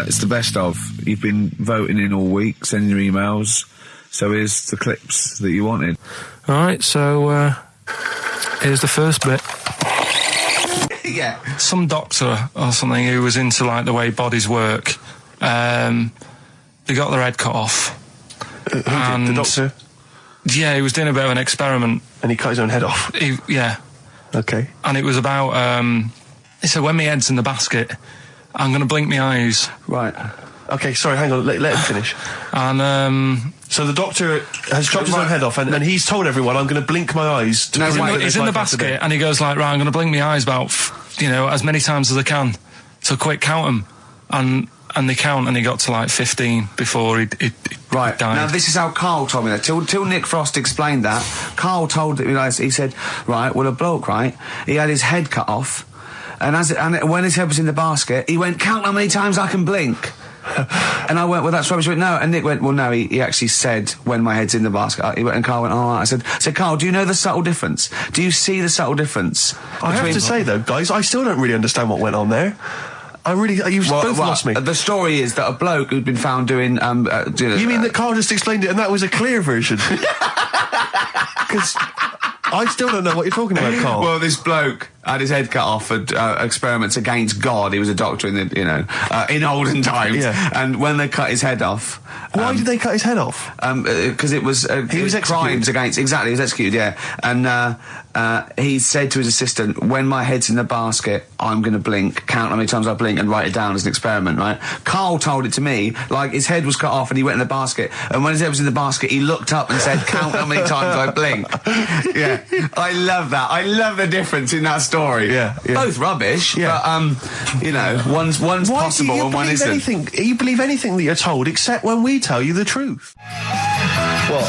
It's the best of. You've been voting in all week, sending your emails. So here's the clips that you wanted. All right, so here's the first bit. Yeah. Some doctor or something who was into, like, the way bodies work. They got their head cut off. Who did? The doctor? Yeah, he was doing a bit of an experiment. And he cut his own head off? Yeah. Okay. And it was about, he said, when my head's in the basket, I'm going to blink my eyes. Right. Okay, sorry, hang on, let him finish. And, so the doctor has chopped his own head off, and he's told everyone, I'm going to blink my eyes. He's in the basket, and he goes like, right, I'm going to blink my eyes about, as many times as I can. So quick, count them. And they count, and he got to like 15 before he died. Now this is how Karl told me that. Till Nick Frost explained that, Karl told me, he said, right, well, a bloke, right, he had his head cut off, and when his head was in the basket, he went, count how many times I can blink. And I went, well, that's rubbish. He went, no. And Nick went, well, no, he actually said, when my head's in the basket. And Karl went, all right. I said, Karl, do you know the subtle difference? Do you see the subtle difference? I have to say, though, guys, I still don't really understand what went on there. You've both lost me. The story is that a bloke who'd been found doing... you mean that Karl just explained it and that was a clear version? Because I still don't know what you're talking about, Karl. Well, this bloke had his head cut off at experiments against God. He was a doctor in the, in olden times. Yeah. And when they cut his head off... Why did they cut his head off? Because it was... he was executed. Crimes against... Exactly, he was executed, yeah. And he said to his assistant, when my head's in the basket, I'm going to blink, count how many times I blink and write it down as an experiment, right? Karl told it to me, like his head was cut off and he went in the basket, and when his head was in the basket, he looked up and said, count how many times I blink. Yeah. I love that. I love the difference in that story. Yeah. Both rubbish, but, one's possible and one isn't. You believe anything that you're told, except when we tell you the truth. What?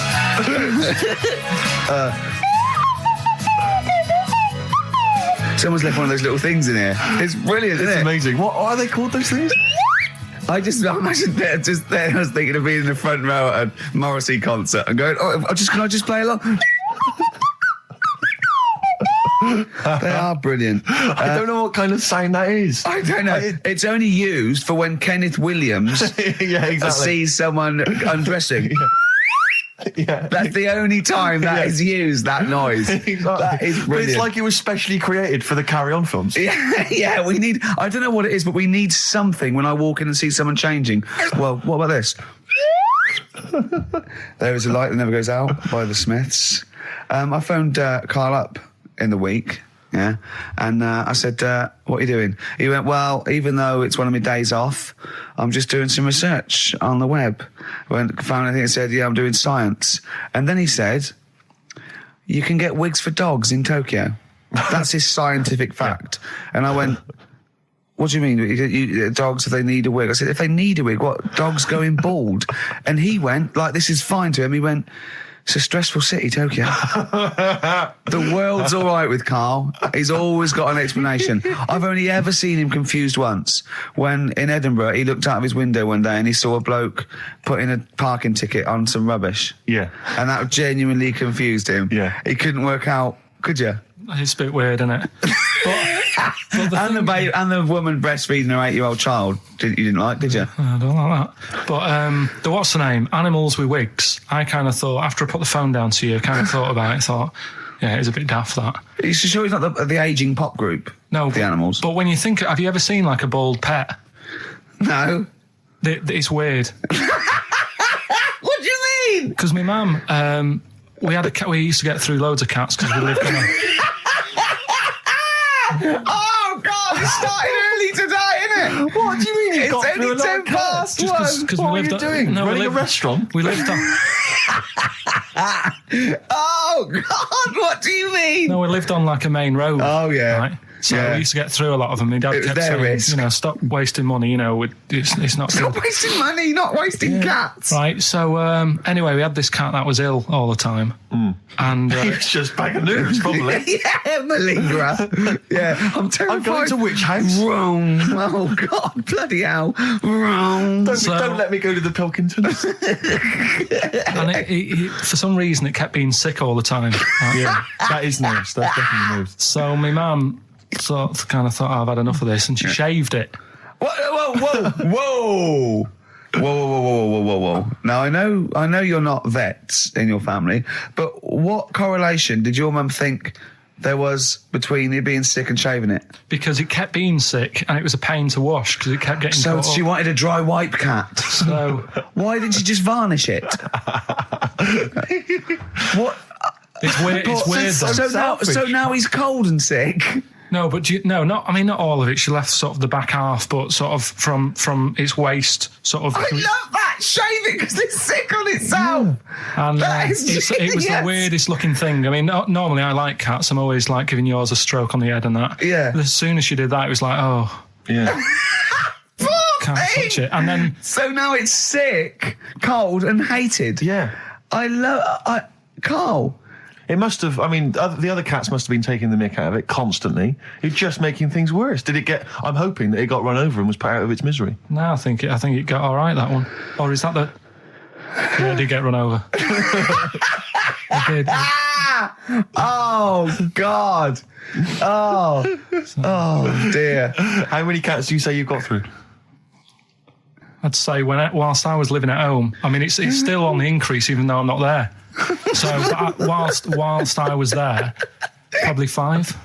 Someone's left one of those little things in here. It's brilliant, isn't it? It's amazing. What are they called, those things? I imagine just there. I was thinking of being in the front row at a Morrissey concert and going, can I just play along? They are brilliant. I don't know what kind of sound that is. I don't know. It's only used for when Kenneth Williams sees someone undressing. Yeah. That's the only time that is used, that noise. Exactly. That is brilliant. But it's like it was specially created for the Carry On films. Yeah, we need... I don't know what it is, but we need something when I walk in and see someone changing. Well, what about this? There is a light that never goes out by the Smiths. I phoned Karl up in the week, yeah, and I said, what are you doing? He went, well, even though it's one of my days off, I'm just doing some research on the web. Found anything that said, yeah, I'm doing science. And then he said, you can get wigs for dogs in Tokyo. That's his scientific fact. And I went, what do you mean? Dogs, if they need a wig? I said, if they need a wig, what? Dogs going bald? And he went, like, this is fine to him. He went, it's a stressful city, Tokyo. The world's all right with Karl. He's always got an explanation. I've only ever seen him confused once. When in Edinburgh, he looked out of his window one day and he saw a bloke putting a parking ticket on some rubbish. Yeah. And that genuinely confused him. Yeah. He couldn't work out, could you? It's a bit weird, isn't it? And the woman breastfeeding her 8-year-old child, you didn't like, did you? I don't like that. But the what's the name? Animals with wigs. I kind of thought, after I put the phone down to you, I kind of thought about it, thought, yeah, it's a bit daft, that. Are you sure he's not the ageing pop group? No. The Animals? But when you think, have you ever seen, like, a bald pet? No. It's weird. What do you mean? Because my mum, we had a cat, we used to get through loads of cats because we lived on a... Oh, God, it started early today, innit? What do you mean you got it's through only 10 past 1. What are you doing? Running a restaurant? We lived on... Oh, God, what do you mean? No, we lived on, like, a main road. Oh, yeah. Right? So we used to get through a lot of them. My dad kept saying, risk. Stop wasting money, it's not... Stop wasting money, not wasting cats. Right, so, anyway, we had this cat that was ill all the time. And... He was just bag of nerves, probably. Yeah, malingerer. Yeah, I'm terrified. I'm going to which house? Rome. Oh, God, bloody hell. Rome. Don't let me go to the Pilkingtons. And he, for some reason, it kept being sick all the time. Yeah, that is nerves. That's definitely nerves. So my mum kind of thought, I've had enough of this, and she shaved it. Whoa. Whoa. Now, I know you're not vets in your family, but what correlation did your mum think there was between you being sick and shaving it? Because it kept being sick and it was a pain to wash because it kept getting So caught she up. wanted a dry wipe cat. So Why didn't she just varnish it? What? it's weird. It's weird. though. So now he's cold and sick. No, but not all of it. She left sort of the back half, but sort of from its waist, sort of. I love that. Shave it because it's sick on itself. And That is it was the genius. weirdest looking thing. I mean, normally I like cats. I'm always like giving yours a stroke on the head and that. Yeah. But as soon as she did that, it was like, oh, Yeah. can't touch it. And then So now it's sick, cold, and hated. Yeah. Carl. It must have, the other cats must have been taking the mick out of it constantly. It's just making things worse. I'm hoping that it got run over and was put out of its misery. no, I think it got all right, that one. Or is that the? Yeah, it did get run over. It did. Oh, God. Oh dear. How many cats do you say you've got through? I'd say whilst I was living at home, I mean, it's still on the increase even though I'm not there. So whilst I was there, probably 5.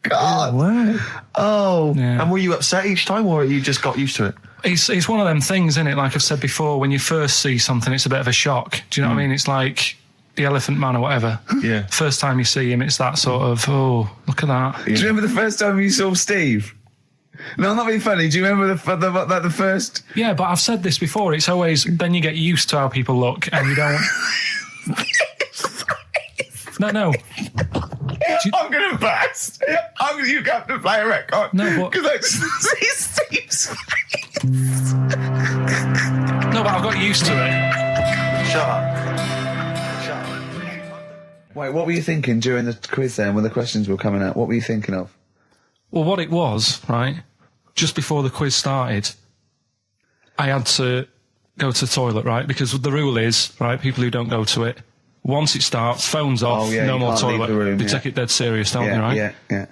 God. Wow. Oh. Yeah. And were you upset each time, or you just got used to it? It's one of them things, isn't it? Like I've said before, when you first see something, it's a bit of a shock. Do you know what I mean? It's like the Elephant Man or whatever. Yeah. First time you see him, it's that sort of, oh, look at that. Do you remember the first time you saw Steve? No, I'm not being funny. Do you remember the first? Yeah, but I've said this before. It's always, then you get used to how people look and you don't... No. I'm going to burst. You have to play a record. No, but... Because I just see Steve's face. No, but I've got used to it. Shut up. Wait, what were you thinking during the quiz then when the questions were coming out? What were you thinking of? Well, what it was, right, just before the quiz started, I had to go to the toilet, right, because the rule is, right, people who don't go to it, once it starts, phones off, no more can't leave toilet. the room, They yeah. take it dead serious, don't they, right? Yeah.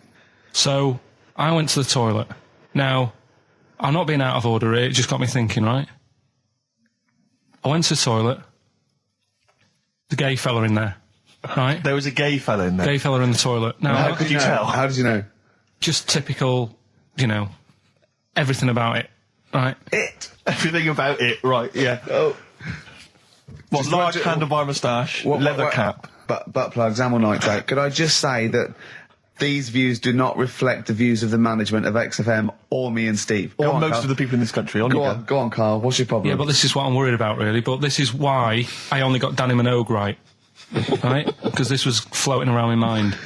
So I went to the toilet. Now, I'm not being out of order here, it just got me thinking, right? I went to the toilet, the gay fella in there, right? There was a gay fella in there. Gay fella in the toilet. Now, How could you tell? How did you know? just typical, everything about it, right? Everything about it, right, yeah. Oh. What, large handlebar moustache, leather cap. Butt plugs, amyl nitrate. Could I just say that these views do not reflect the views of the management of XFM or me and Steve. Or Go on, most Carl. of the people in this country. Go on, Carl. What's your problem? Yeah, but this is what I'm worried about, really. But this is why I only got Danny Minogue right, Because this was floating around my mind.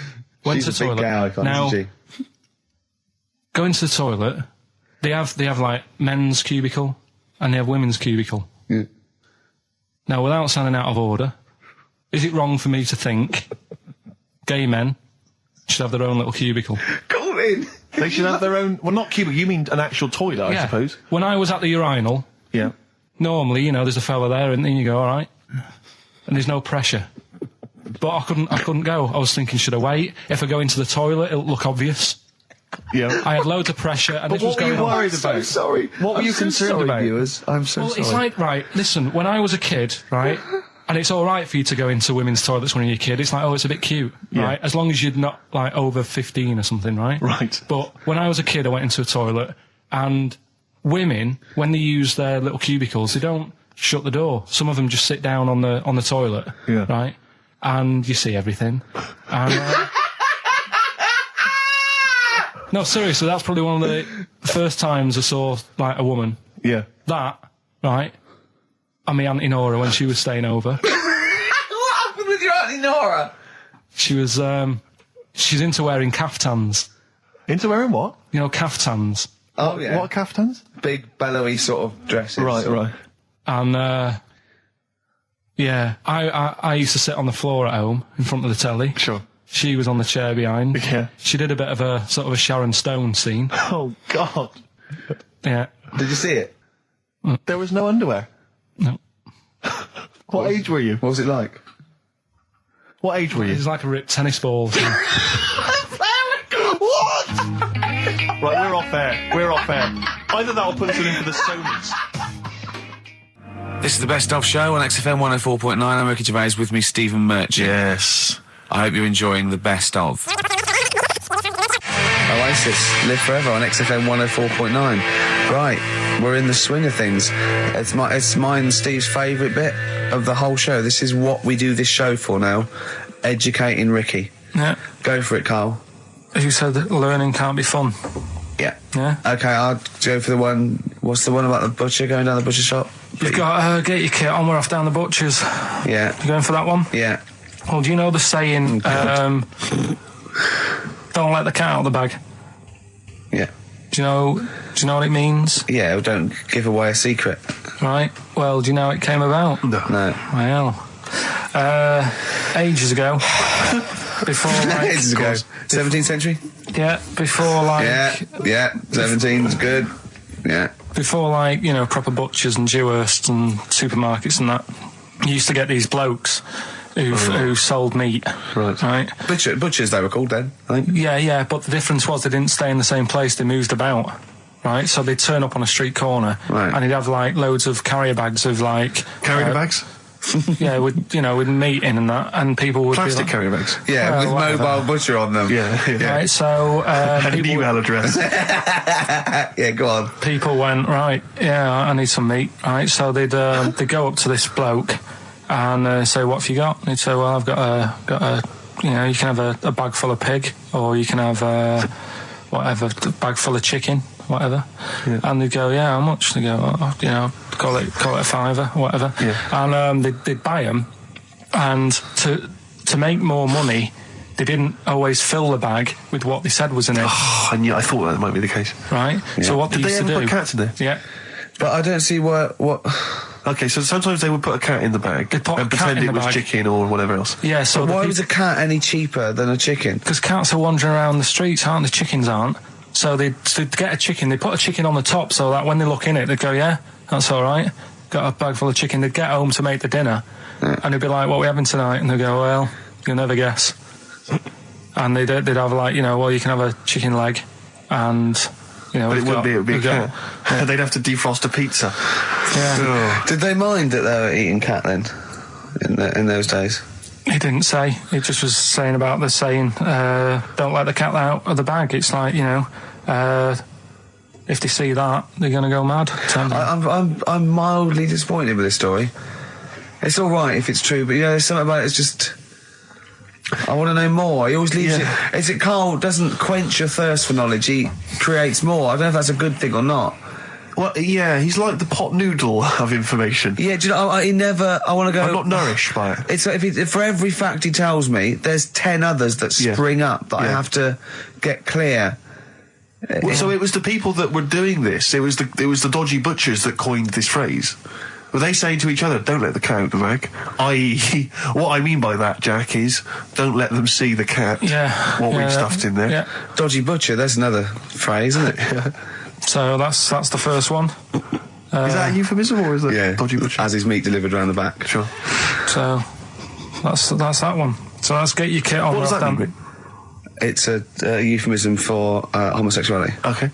Went She's to the a big toilet. gay icon, Now, isn't she? go into the toilet. They have like men's cubicle and they have women's cubicle. Yeah. Now, without sounding out of order, is it wrong for me to think gay men should have their own little cubicle? Call in. They should have their own... Well, not cubicle, you mean an actual toilet, I suppose. When I was at the urinal, Yeah. normally, there's a fella there and then you go, all right. And there's no pressure. But I couldn't go. I was thinking, should I wait? If I go into the toilet, it'll look obvious. Yeah. I had loads of pressure and But this was what were going you on. worried I'm so about? sorry. What were you concerned about? Viewers? I'm so Well, sorry. it's like, right, listen, when I was a kid, right, and it's all right for you to go into women's toilets when you're a kid, it's like, oh, it's a bit cute, right, as long as you're not, like, over 15 or something, right? Right. But when I was a kid, I went into a toilet, and women, when they use their little cubicles, they don't shut the door. Some of them just sit down on the toilet, Yeah. right, and you see everything. And, no, seriously, that's probably one of the first times I saw, like, a woman. Yeah. That, right, and my Auntie Nora when she was staying over. What happened with your Auntie Nora? She was, she's into wearing caftans. Into wearing what? Caftans. Oh, yeah. What caftans? Big, bellowy sort of dresses. Right. And, yeah, I used to sit on the floor at home in front of the telly. Sure. She was on the chair behind. Yeah. She did a bit of a sort of a Sharon Stone scene. Oh, God. Yeah. Did you see it? There was no underwear. No. What age were you? What was it like? What age were It you? was like a ripped tennis ball. What? Right, we're off air. We're off air. Either that or put us in for the Sonys. This is the Best Of Show on XFM 104.9. I'm Ricky Gervais, with me Stephen Merchant. Yes. I hope you're enjoying the Best Of. Oasis, Live Forever on XFM 104.9. Right, we're in the swing of things. It's mine and Steve's favourite bit of the whole show. This is what we do this show for now. Educating Ricky. Yeah. Go for it, Carl. You said that learning can't be fun. Yeah. Yeah. Okay, I'll go for the one. What's the one about the butcher going down the butcher shop? You've got get your kit on. We're off down the butcher's. Yeah. You going for that one? Yeah. Well, do you know the saying? Don't let the cat out of the bag. Yeah. Do you know what it means? Yeah. Well, don't give away a secret. Right. Well, do you know how it came about? No. Well, ages ago. Before, like, Ages ago. 17th century. Yeah. Before, like. Yeah. 17's good. Yeah. Before, like, you know, proper butchers and Dewhursts and supermarkets and that, you used to get these blokes who sold meat. Right. Butchers they were called then, I think. Yeah, but the difference was they didn't stay in the same place, they moved about. Right, so they'd turn up on a street corner, right, and he'd have like loads of carrier bags of like carrier bags. Yeah, with meat in and that, and people would plastic be like, carrier bags. Yeah, with whatever. mobile butcher on them. Yeah. Right, so and an email address. Yeah, go on. People went, right, yeah, I need some meat. Right, so they'd go up to this bloke and say, what have you got? And he'd say, well, I've got a you know, you can have a bag full of pig, or you can have a bag full of chicken, whatever. Yeah. And they'd go, yeah, how much? They go, you know, call it a fiver, whatever. Yeah. And they'd buy them, and to make more money, they didn't always fill the bag with what they said was in it. Oh, I thought that might be the case. Right. Yeah. So what did they they used ever to do? put cats in there? Yeah. But I don't see what. Okay, so sometimes they would put a cat in the bag They'd put and a cat pretend in it the was bag. chicken or whatever else. Yeah. So But why was a cat any cheaper than a chicken? Because cats are wandering around the streets, aren't they? Chickens aren't. So they'd get a chicken. They put a chicken on the top so that when they look in it, they'd go, yeah, that's all right. Got a bag full of chicken. They'd get home to make the dinner, and they'd be like, what are we having tonight? And they'd go, well, you'll never guess. And they'd have like, you know, well, you can have a chicken leg, and you know, But it would be a cat. Yeah. They'd have to defrost a pizza. Yeah. Ugh. Did they mind that they were eating cat then? In those days? He didn't say. He just was saying about the saying, don't let the cat out of the bag. It's like, you know, if they see that, they're going to go mad. I'm mildly disappointed with this story. It's all right if it's true, but you know, there's something about it. It's just. I want to know more. He always leaves it. Is it Carl doesn't quench your thirst for knowledge? He creates more. I don't know if that's a good thing or not. Well, yeah, he's like the pot noodle of information. Yeah, do you know? He never. I want to go. I'm not nourished by it. It's like if for every fact he tells me, there's 10 others that spring up that I have to get clear. Well, so it was the people that were doing this. It was the dodgy butchers that coined this phrase. Were they saying to each other, don't let the cat out the bag? I.e., what I mean by that, Jack, is don't let them see the cat. Yeah. What we've stuffed in there. Yeah. Dodgy butcher, that's another phrase, isn't it? Yeah. So that's the first one. Is that a euphemism or is that dodgy butcher? As his meat delivered around the back. Sure. So that's that one. So let's get your kit on. What does that mean? It's a euphemism for homosexuality. Okay.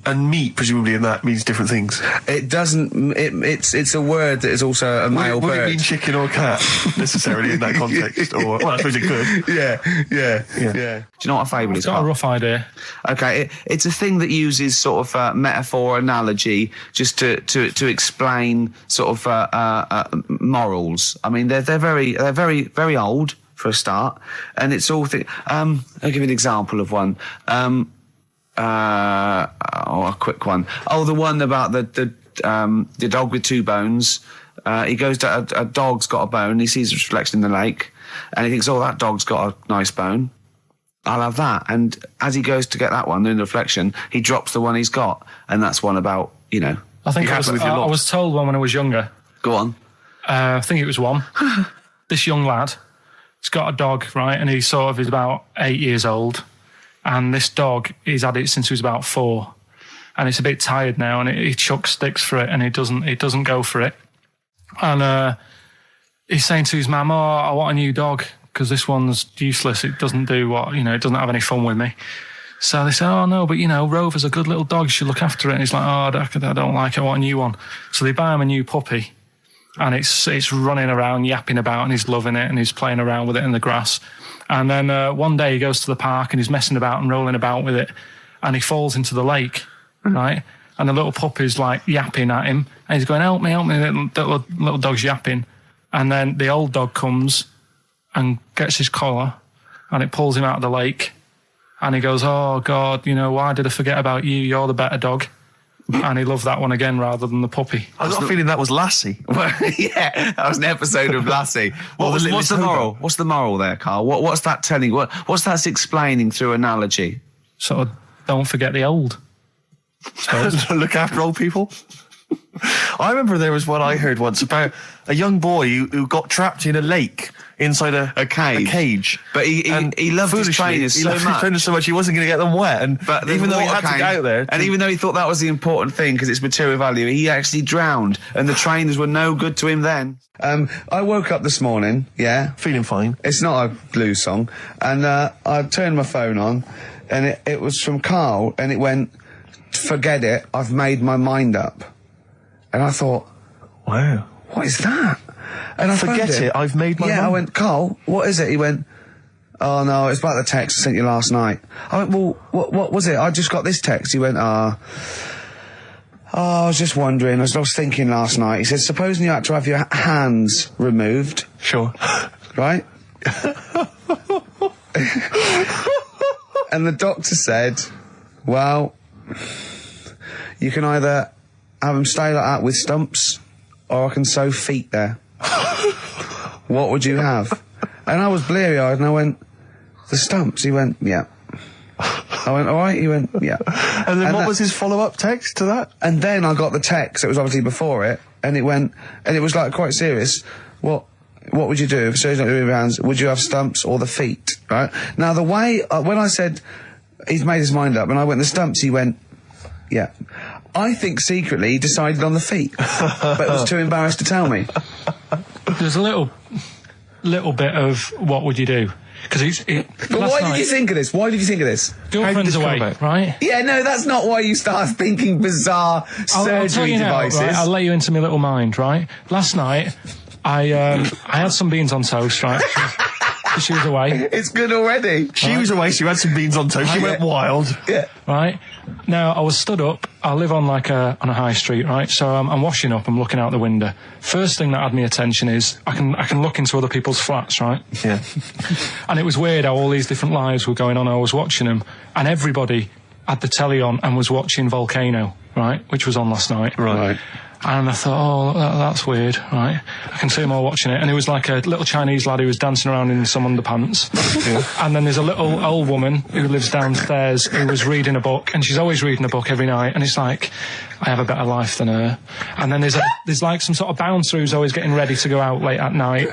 And meat, presumably, in that means different things. It doesn't. It's a word that is also a male Would bird. it mean chicken or cat necessarily in that context? Or well, I suppose it could. Yeah. Yeah. Do you know what a fable is? Got a Carl? rough idea. Okay, it's a thing that uses sort of metaphor, analogy, just to explain sort of morals. I mean, they're very old for a start, and it's all. I'll give you an example of one. A quick one. Oh, the one about the dog with two bones. He goes to a dog's got a bone. He sees a reflection in the lake, and he thinks, "Oh, that dog's got a nice bone. I'll have that." And as he goes to get that one in the reflection, he drops the one he's got, and that's one about I think I was told one when I was younger. Go on. I think it was one. This young lad, he's got a dog, right, and he sort of is about 8 years old. And this dog, he's had it since he was about 4, and it's a bit tired now, and he chucks sticks for it, and it doesn't go for it. And he's saying to his mum, "Oh, I want a new dog because this one's useless. It doesn't do what, it doesn't have any fun with me. So they say, oh, no, but, Rover's a good little dog. You should look after it. And he's like, oh, I don't like it. I want a new one. So they buy him a new puppy. And it's running around, yapping about, and he's loving it, and he's playing around with it in the grass. And then one day he goes to the park, and he's messing about and rolling about with it, and he falls into the lake, right? And the little puppy's, like, yapping at him, and he's going, help me, the little dog's yapping. And then the old dog comes and gets his collar, and it pulls him out of the lake. And he goes, oh, God, why did I forget about you? You're the better dog. And he loved that one again rather than the puppy. I got a feeling that was Lassie. Well, yeah, that was an episode of Lassie. What's the moral? What's the moral there, Carl? What's that telling? What's that explaining through analogy? Sort of, don't forget the old. Look after old people. I remember there was one I heard once about a young boy who got trapped in a lake inside a cage. But he loved his trainers so much he wasn't going to get them wet. But even though he had to get out there, and even though he thought that was the important thing because it's material value, he actually drowned, and the trainers were no good to him then. I woke up this morning, feeling fine. It's not a blues song, and I turned my phone on, and it was from Carl, and it went, "Forget it, I've made my mind up." And I thought, wow, what is that? And I forget it, I've made my mind. I went, Carl, what is it? He went, oh no, it's about the text I sent you last night. I went, well, what was it? I just got this text. He went, I was just wondering, I was thinking last night. He said, supposing you had to have your hands removed. Sure. Right? And the doctor said, well, you can either have them stay like that with stumps, or I can sew feet there. What would you have? And I was bleary-eyed, and I went, the stumps? He went, yeah. I went, all right? He went, yeah. And then what was his follow-up text to that? And then I got the text, it was obviously before it, and it went, and it was like quite serious. What would you do if surgery not doing your hands? Would you have stumps or the feet? Right? Now the way, when I said he's made his mind up, and I went the stumps, he went, yeah. I think secretly he decided on the feet, but was too embarrassed to tell me. There's a little bit of what would you do? Because But why did you think of this? Why did you think of this? Girlfriend's away, right? Yeah, no, that's not why you start thinking bizarre surgery devices. Right? I'll let you into my little mind, right? Last night, I had some beans on toast, right? She was away. It's good already. She was away, she had some beans on toast, she went wild. Yeah. Right? Now, I was stood up, I live on on a high street, right? So I'm washing up, I'm looking out the window. First thing that had my attention is, I can look into other people's flats, right? Yeah. And it was weird how all these different lives were going on, I was watching them, and everybody had the telly on and was watching Volcano, right? Which was on last night. Right. And I thought, oh, that's weird, right? I can see them all watching it. And it was like a little Chinese lad who was dancing around in some underpants. Yeah. And then there's a little old woman who lives downstairs who was reading a book, and she's always reading a book every night. And it's like, I have a better life than her. And then there's like some sort of bouncer who's always getting ready to go out late at night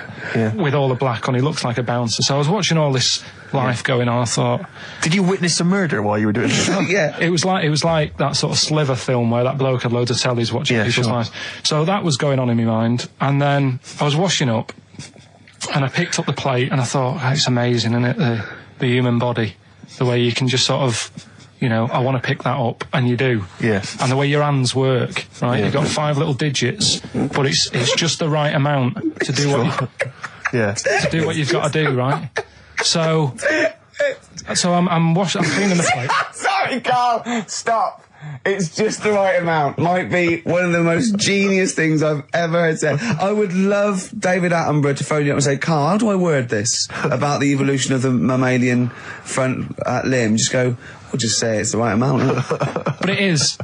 with all the black on. He looks like a bouncer. So I was watching all this life going on. I thought, did you witness a murder while you were doing it? Yeah. It was like that sort of Sliver film where that bloke had loads of tellies watching people's lives. So that was going on in my mind. And then I was washing up, and I picked up the plate, and I thought, oh, it's amazing, isn't it? The human body, the way you can just sort of, I want to pick that up, and you do. Yes. And the way your hands work, right? Yeah. You've got 5 little digits, but it's just the right amount to do to do what you've got to do, right? So I'm cleaning the plate. Sorry, Carl, stop. It's just the right amount. Might be one of the most genius things I've ever heard said. I would love David Attenborough to phone you up and say, Carl, how do I word this about the evolution of the mammalian front limb? Just go, we'll just say it's the right amount. But it is.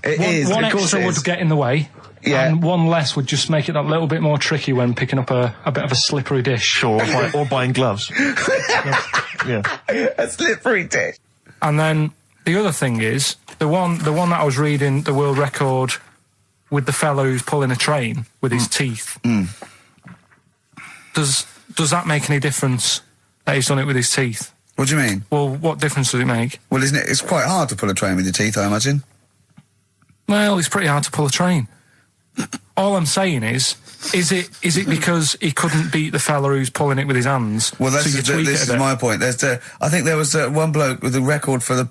One extra would get in the way. Yeah. And one less would just make it that little bit more tricky when picking up a bit of a slippery dish. Sure, or buying gloves. Yeah. A slippery dish. And then the other thing is, the one that I was reading, the world record with the fellow who's pulling a train with his teeth. Does that make any difference that he's done it with his teeth? What do you mean? Well, what difference does it make? Well, isn't it? It's quite hard to pull a train with your teeth, I imagine. Well, it's pretty hard to pull a train. all I'm saying is it because he couldn't beat the fella who's pulling it with his hands? Well, so you tweak this it a is bit? my point. I think there was one bloke with the record for the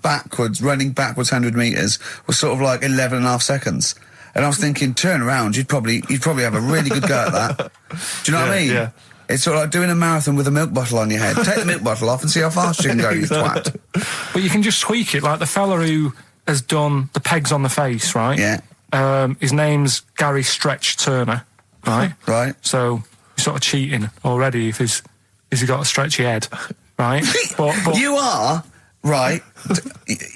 running backwards 100 metres was sort of like 11 and a half seconds. And I was thinking, turn around, you'd probably have a really good go at that. Do you know what I mean? Yeah. It's sort of like doing a marathon with a milk bottle on your head. Take the milk bottle off and see how fast you can go, you twat. But you can just tweak it, like the fella who has done the pegs on the face, right? Yeah. His name's Gary Stretch Turner, right? Right. So you're sort of cheating already if he's got a stretchy head, right? but You are, right,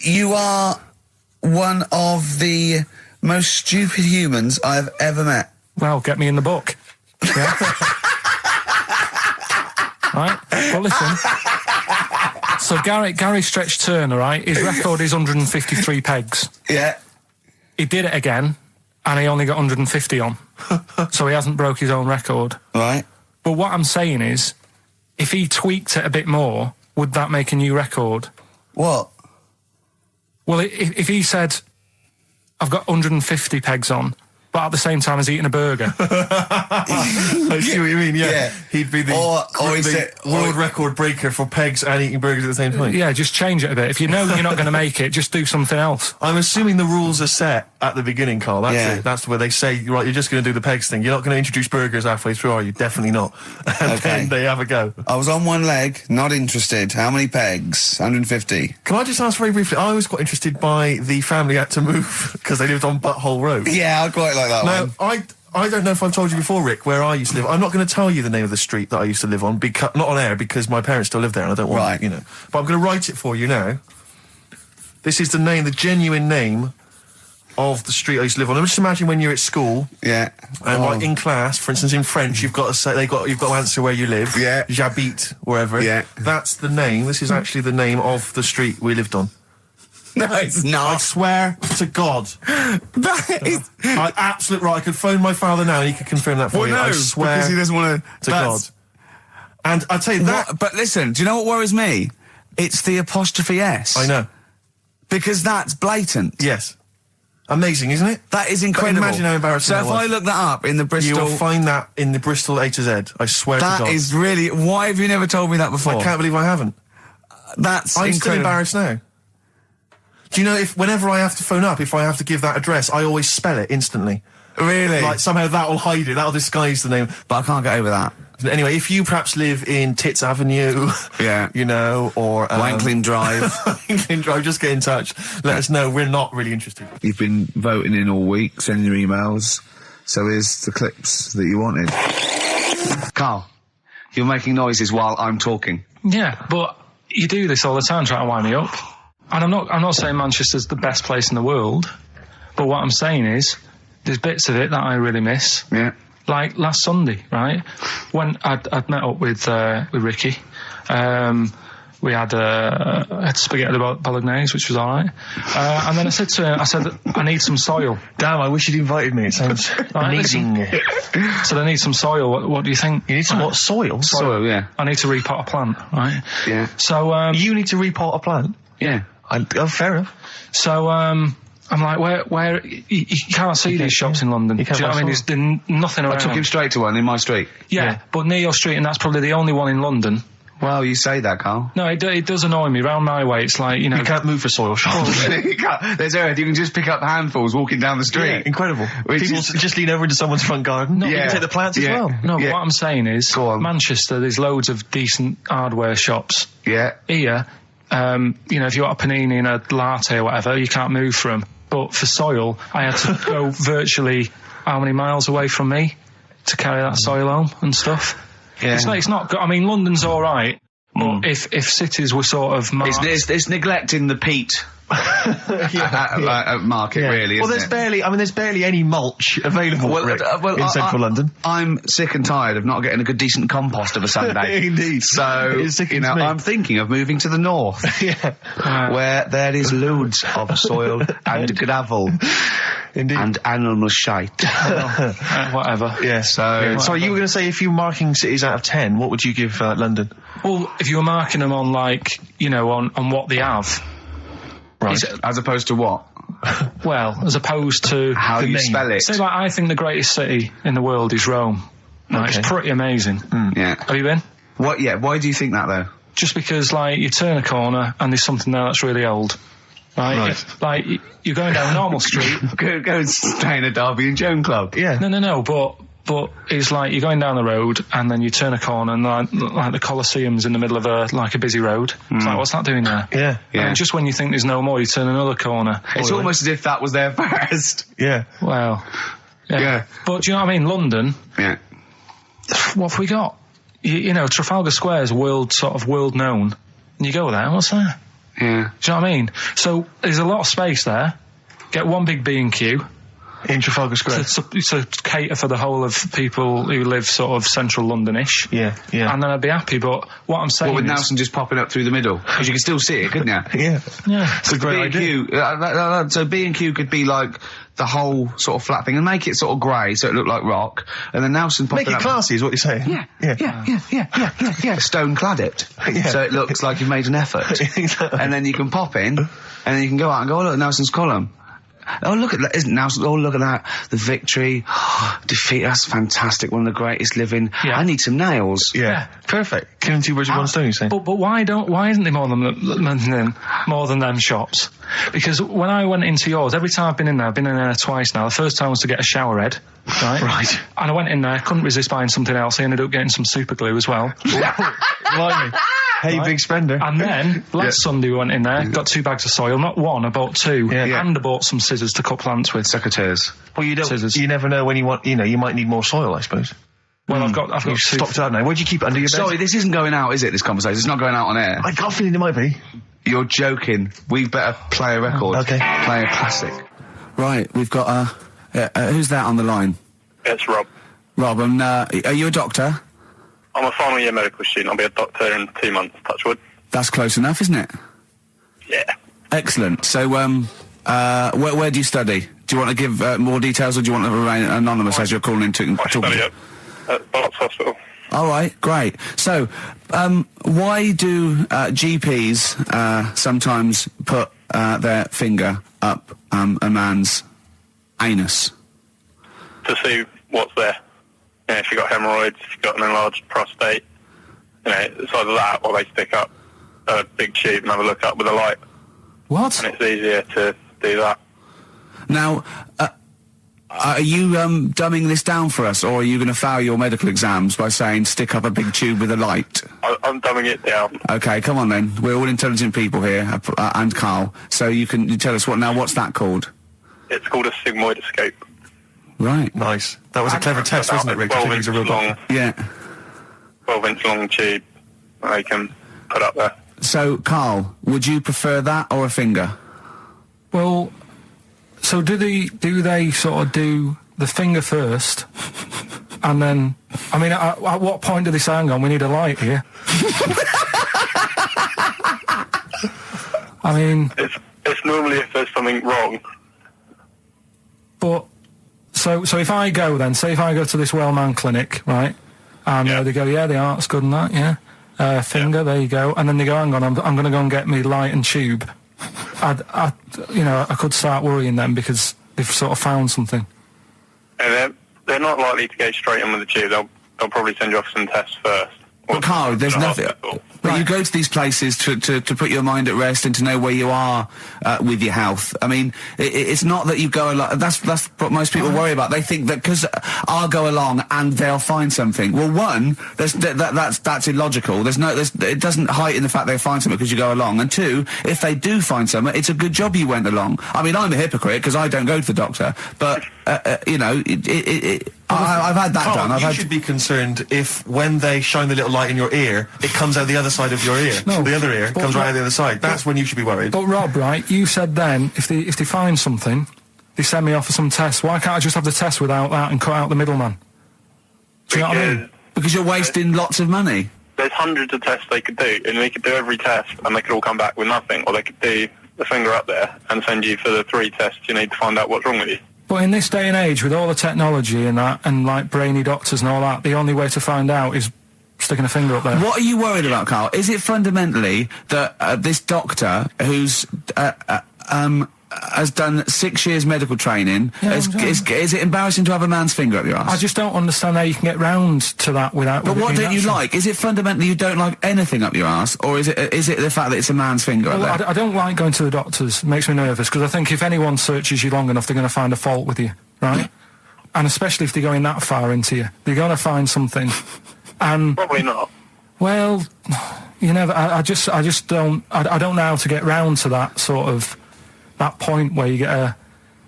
you are one of the most stupid humans I've ever met. well, get me in the book. Yeah. Right? Well, listen. So Gary Stretch Turner, right? His record is 153 pegs. Yeah. He did it again, and he only got 150 on. So he hasn't broke his own record. Right. But what I'm saying is, if he tweaked it a bit more, would that make a new record? What? Well, if he said, I've got 150 pegs on, but at the same time as eating a burger. I see what you mean, yeah. He'd be the world record breaker for pegs and eating burgers at the same time. Yeah, just change it a bit. If you know you're not going to make it, just do something else. I'm assuming the rules are set at the beginning, Carl. That's it. That's where they say, right, you're just going to do the pegs thing. You're not going to introduce burgers halfway through, are you? Definitely not. And then they have a go. I was on one leg, not interested. How many pegs? 150. Can I just ask very briefly, I was quite interested by the family had to move because they lived on Butthole Road. Yeah, I quite like that one. Now, I don't know if I've told you before, Rick, where I used to live. I'm not going to tell you the name of the street that I used to live on, not on air, because my parents still live there and I don't want, But I'm going to write it for you now. This is the genuine name of the street I used to live on. Just imagine when you're at school. Yeah. And like in class, for instance, in French, you've got to say, you've got to answer where you live. Yeah. J'habite, wherever. Yeah. That's the name. This is actually the name of the street we lived on. No, it's not. I swear to God. That is... Absolute right. I could phone my father now and he could confirm that for you. I swear because he doesn't want to God. And I'd tell you that... But listen, do you know what worries me? It's the apostrophe S. I know. Because that's blatant. Yes. Amazing, isn't it? That is incredible. But imagine how embarrassing that was. So if I look that up in the Bristol... You will find that in the Bristol A to Z. I swear to God. That is really... Why have you never told me that before? I can't believe I haven't. That's I'm incredible. still embarrassed now. Do you know, whenever I have to phone up, if I have to give that address, I always spell it instantly. Really? Like, somehow that will hide it, that will disguise the name. But I can't get over that. Anyway, if you perhaps live in Tits Avenue, yeah, or... Wanklin Drive. Wanklin Drive, just get in touch. Let us know, we're not really interested. You've been voting in all week, sending your emails, so here's the clips that you wanted. Carl, you're making noises while I'm talking. Yeah, but you do this all the time, trying to wind me up. And I'm not saying Manchester's the best place in the world, but what I'm saying is there's bits of it that I really miss. Yeah. Like last Sunday, right? When I'd met up with Ricky, we had spaghetti bolognese, which was all right. And then I said to him, I need some soil. Damn, I wish you'd invited me. It sounds amazing. So I need some soil. What do you think? You need some what? Soil? Soil, yeah. I need to repot a plant, right? Yeah. So you need to repot a plant? Yeah. Fair enough. So I'm like, where you can't see these shops in London. Do you know what I mean? There's nothing around. I took him straight to one in my street. Yeah, but near your street, and that's probably the only one in London. Well, you say that, Carl. No, it does annoy me. Round my way, it's like, you know... You can't move for soil shops. There's earth. You can just pick up handfuls walking down the street. Yeah, incredible. People just lean over into someone's front garden. No, you can take the plants as well. No, but what I'm saying is, Manchester, there's loads of decent hardware shops. Yeah. Here, if you want a panini and a latte or whatever, you can't move for them. But for soil, I had to go virtually how many miles away from me to carry that soil home and stuff. Yeah. It's not good. I mean, London's all right, but if cities were sort of marked... It's neglecting the peat market, really, well, there's barely any mulch available in central London. I'm sick and tired of not getting a good, decent compost of a Sunday. Indeed. So, I'm thinking of moving to the north, where there is loads of soil and gravel. Indeed. And animal shite. Whatever. Yeah. So you were going to say, if you're marking cities out of 10, what would you give London? Well, if you were marking them on, on what they have. Right. As opposed to what? Well, as opposed to How the you name. spell it. Say, like, I think the greatest city in the world is Rome. Right, Okay. it's pretty amazing. Yeah. Have you been? What? Yeah. Why do you think that though? Just because, like, you turn a corner and there's something there that's really old. Right? Like, you're going down a normal street. Go and stay in a Derby and Joan club. Yeah. No, but it's like you're going down the road and then you turn a corner and like the Colosseum's in the middle of a busy road. It's like, what's that doing there? Yeah. Yeah. And just when you think there's no more, you turn another corner. It's almost as if that was there first. Yeah. Well, yeah. Yeah. But do you know what I mean? London, Yeah. what have we got? You know, Trafalgar Square is world known. And you go there, what's there? Yeah. Do you know what I mean? So there's a lot of space there. Get one big B&Q. In Trafalgar Square. To cater for the whole of people who live sort of central Londonish. Yeah. And then I'd be happy, but what I'm saying What with is... Nelson just popping up through the middle? Because you can still see it, couldn't you? Yeah. Yeah. It's a great idea. B&Q, so B&Q could be like the whole sort of flat thing and make it sort of grey so it looked like rock, and then Nelson popping Make it up. classy is what you're saying. Yeah. Stone clad it. Yeah. So it looks like you've made an effort. Exactly. And then you can pop in, and then you can go out and go, oh look, Nelson's column. Oh look at that, isn't Nelson? Oh look at that, the victory, defeat. That's fantastic. One of the greatest living. Yeah. I need some nails. Yeah. Perfect. Killing two birds with one stone, you're saying? But why isn't there more than them shops? Because when I went into yours, every time I've been in there twice now. The first time was to get a shower head, right? Right. And I went in there, couldn't resist buying something else. I ended up getting some super glue as well. Blimey. Hey, big spender. And then last Sunday we went in there, got 2 bags of soil, not one, I bought 2, Yeah. and I bought some scissors to cut plants with. Secateurs. Well, you don't. Scissors. You never know when you want. You know, you might need more soil, I suppose. Well, I've got You've 2. stopped that now. Where'd you keep it under your bed? Sorry, this isn't going out, is it, this conversation? It's not going out on air. I got a feeling it might be. You're joking. We better play a record. Okay. Play a classic. Right, we've got who's that on the line? It's Rob. Rob, and are you a doctor? I'm a final year medical student. I'll be a doctor in 2 months, touch wood. That's close enough, isn't it? Yeah. Excellent. So, where do you study? Do you want to give more details, or do you want to remain anonymous as you're calling in to I study at Barts Hospital. All right, great. So, why do GPs sometimes put their finger up a man's anus? To see what's there. You know, if you've got hemorrhoids, if you've got an enlarged prostate, you know, it's either that or they stick up a big tube and have a look up with a light. What? And it's easier to do that. Now, are you dumbing this down for us, or are you going to fail your medical exams by saying stick up a big tube with a light? I'm dumbing it down. Okay, come on then. We're all intelligent people here, and Carl. So you tell us what's that called? It's called a sigmoidoscope. Right. Nice. That was a clever test, wasn't it, Rick? I think he's a real doctor. Yeah. 12-inch long tube they can put up there. So, Carl, would you prefer that or a finger? Well, so do they sort of do the finger first, and then, I mean, at what point do they say, hang on, we need a light here? I mean... It's normally if there's something wrong. But, so if I go then, say if I go to this well-known clinic, right, and they go, yeah, the art's good and that, yeah, finger, there you go, and then they go, hang on, I'm going to go and get me light and tube. I could start worrying then because they've sort of found something. And they're not likely to go straight in with the tube. They'll probably send you off some tests first. Well, Carl, there's nothing... Hospital. But you go to these places to put your mind at rest and to know where you are with your health. I mean, it's not that you go along. That's what most people worry about. They think that because I'll go along and they'll find something. Well, one, that's illogical. It doesn't heighten the fact they'll find something because you go along. And two, if they do find something, it's a good job you went along. I mean, I'm a hypocrite because I don't go to the doctor, but I've had that done. You should be concerned if when they shine the little light in your ear, it comes out the other side of your ear. No, the other ear comes right out the other side. That's when you should be worried. But Rob, right, you said then, if they find something, they send me off for some tests. Why can't I just have the test without that and cut out the middleman? Do you know what I mean? Because you're wasting lots of money. There's hundreds of tests they could do, and they could do every test, and they could all come back with nothing, or they could do the finger up there and send you for the 3 tests you need to find out what's wrong with you. But in this day and age, with all the technology and that, and like brainy doctors and all that, the only way to find out is sticking a finger up there. What are you worried about, Carl? Is it fundamentally that this doctor who's has done 6 years medical training. Yeah, Is it embarrassing to have a man's finger up your ass? I just don't understand how you can get round to that without... But what don't you like? Is it fundamentally you don't like anything up your ass, or is it the fact that it's a man's finger up there? I don't like going to the doctors. It makes me nervous, because I think if anyone searches you long enough, they're going to find a fault with you, right? And especially if they're going that far into you. They're going to find something. And... Probably not. Well, you know, I just don't... I don't know how to get round to that sort of... that point where you get a...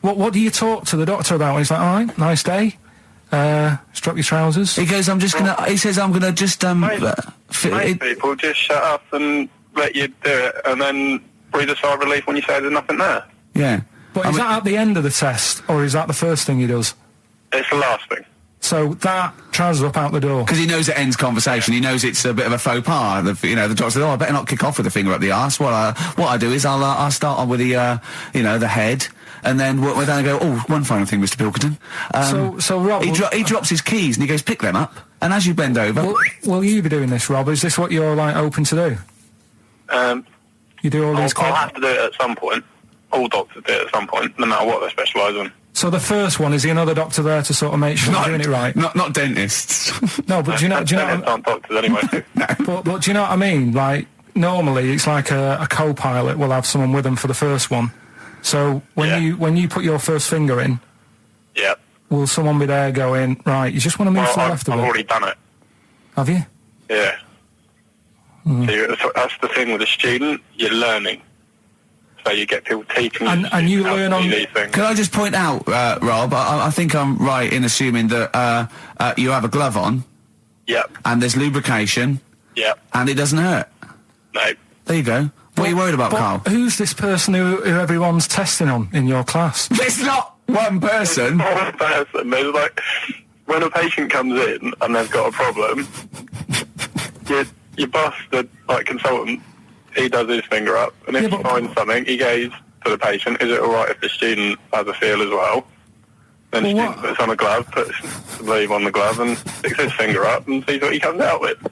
What do you talk to the doctor about? He's like, all right, nice day. Strap your trousers. He goes, he says, I'm gonna just, Most people just shut up and let you do it, and then breathe a sigh of relief when you say there's nothing there. Yeah. But is that at the end of the test, or is that the first thing he does? It's the last thing. So that trousers up out the door. Because he knows it ends conversation. He knows it's a bit of a faux pas. The doctor says, I better not kick off with the finger up the arse. What I do is I'll start on with the, the head, and then we'll then go, one final thing, Mr. Pilkington. So Rob... He drops his keys and he goes, pick them up. And as you bend over... Will you be doing this, Rob? Is this what you're, like, open to do? You do all these... I'll have to do it at some point. All doctors do it at some point, no matter what they specialise in. So the first one, is the another doctor there to sort of make sure you're doing it right? Not dentists. No, but do you know... aren't doctors anyway. But do you know what I mean? Like, normally it's like a co-pilot will have someone with them for the first one. So when you put your first finger in, yeah, will someone be there going, right, you just want to move to the left of it? I've already done it. Have you? Yeah. So that's the thing with a student, you're learning. So you get people teaching you. And you learn on... these things. Can I just point out, Rob, I think I'm right in assuming that you have a glove on. Yep. And there's lubrication. Yep. And it doesn't hurt. No. There you go. What are you worried about, Carl? Who's this person who everyone's testing on in your class? It's not one person. One person. There's like, when a patient comes in and they've got a problem, your boss, the consultant, he does his finger up, and if he finds something, he goes to the patient, is it alright if the student has a feel as well? Then the student puts on a glove, puts the sleeve on the glove, and sticks his finger up and sees what he comes out with.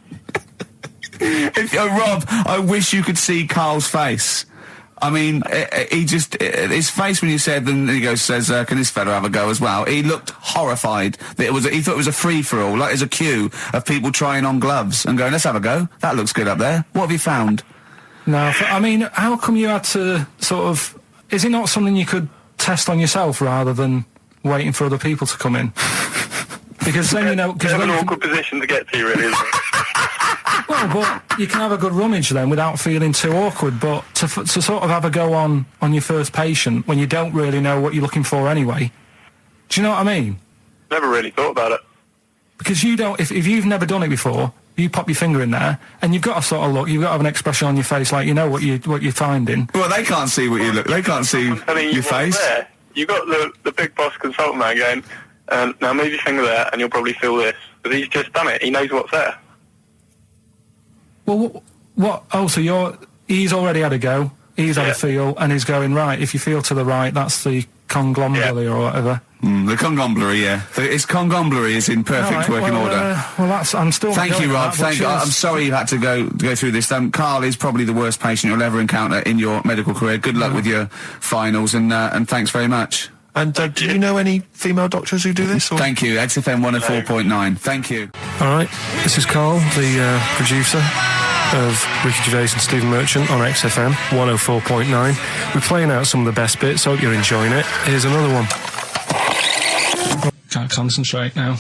Rob, I wish you could see Carl's face. I mean, his face when you said, and he says, can this fella have a go as well? He looked horrified. That he thought it was a free-for-all, like there's a queue of people trying on gloves and going, let's have a go. That looks good up there. What have you found? No, I mean, how come you had to sort of... Is it not something you could test on yourself rather than waiting for other people to come in? Because then, you know... It's an awkward position to get to, really, isn't it? Well, but you can have a good rummage then without feeling too awkward, but to sort of have a go on your first patient when you don't really know what you're looking for anyway, do you know what I mean? Never really thought about it. Because you don't... If you've never done it before... You pop your finger in there, and you've got to sort of look. You've got to have an expression on your face, like you know what you're finding. Well, they can't see what you look. They can't see your face. There. You got the big boss consultant man going, now move your finger there, and you'll probably feel this. But he's just done it. He knows what's there. Well, what? Oh, so he's already had a go. He's had a feel, and he's going right. If you feel to the right, that's the conglomeracy or whatever. The congomblery, yeah. It's congomblery is in perfect working order. I'm still... Thank you, Rob. Thank you. I'm sorry you had to go through this. Carl is probably the worst patient you'll ever encounter in your medical career. Good luck with your finals, and thanks very much. And do you know any female doctors who do this? Or? Thank you. XFM 104.9. Thank you. All right. This is Carl, the producer of Ricky Gervais and Stephen Merchant on XFM 104.9. We're playing out some of the best bits. Hope you're enjoying it. Here's another one. Can't concentrate now.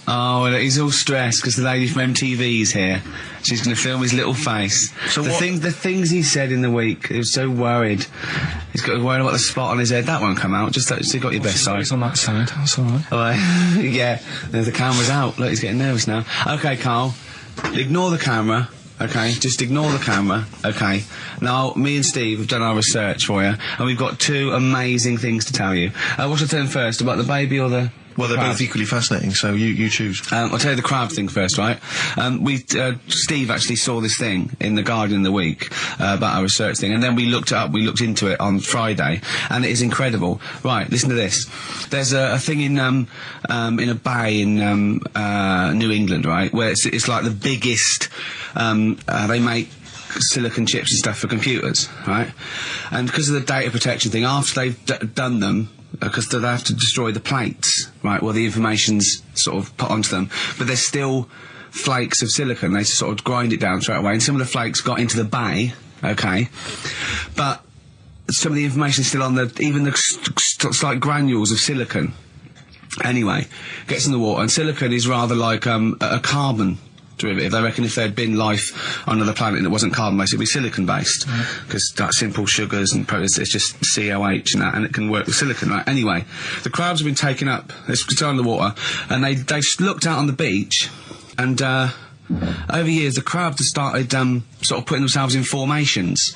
Oh, he's all stressed because the lady from MTV's here. She's going to film his little face. So the things he said in the week, he was so worried. He's got worried about the spot on his head. That won't come out. Just you got your best side. It's on that side. That's all right. Oh, yeah. The camera's out. Look, he's getting nervous now. Okay, Carl. Ignore the camera. Okay, just ignore the camera. Okay. Now, me and Steve have done our research for you, and we've got two amazing things to tell you. What should I tell him first, about the baby or the... Well, they're both equally fascinating, so you choose. I'll tell you the crab thing first, right? Steve actually saw this thing in The Guardian of the Week about our research thing, and then we looked it up, we looked into it on Friday, and it is incredible. Right, listen to this. There's a thing in a bay in New England, right, where it's like the biggest, they make silicon chips and stuff for computers, right? And because of the data protection thing, after they've done them, because they have to destroy the plates, right, well, the information's sort of put onto them, but there's still flakes of silicon. They sort of grind it down straight away, and some of the flakes got into the bay, okay, but some of the information is still on even the slight granules of silicon. Anyway, gets in the water, and silicon is rather like a carbon derivative. They reckon if there had been life on another planet that wasn't carbon-based, it'd be silicon-based, because that simple sugars and proteins, it's just COH and that, and it can work with silicon, right? Anyway, the crabs have been taken up, they're still in the water, and they looked out on the beach, and over years the crabs have started sort of putting themselves in formations,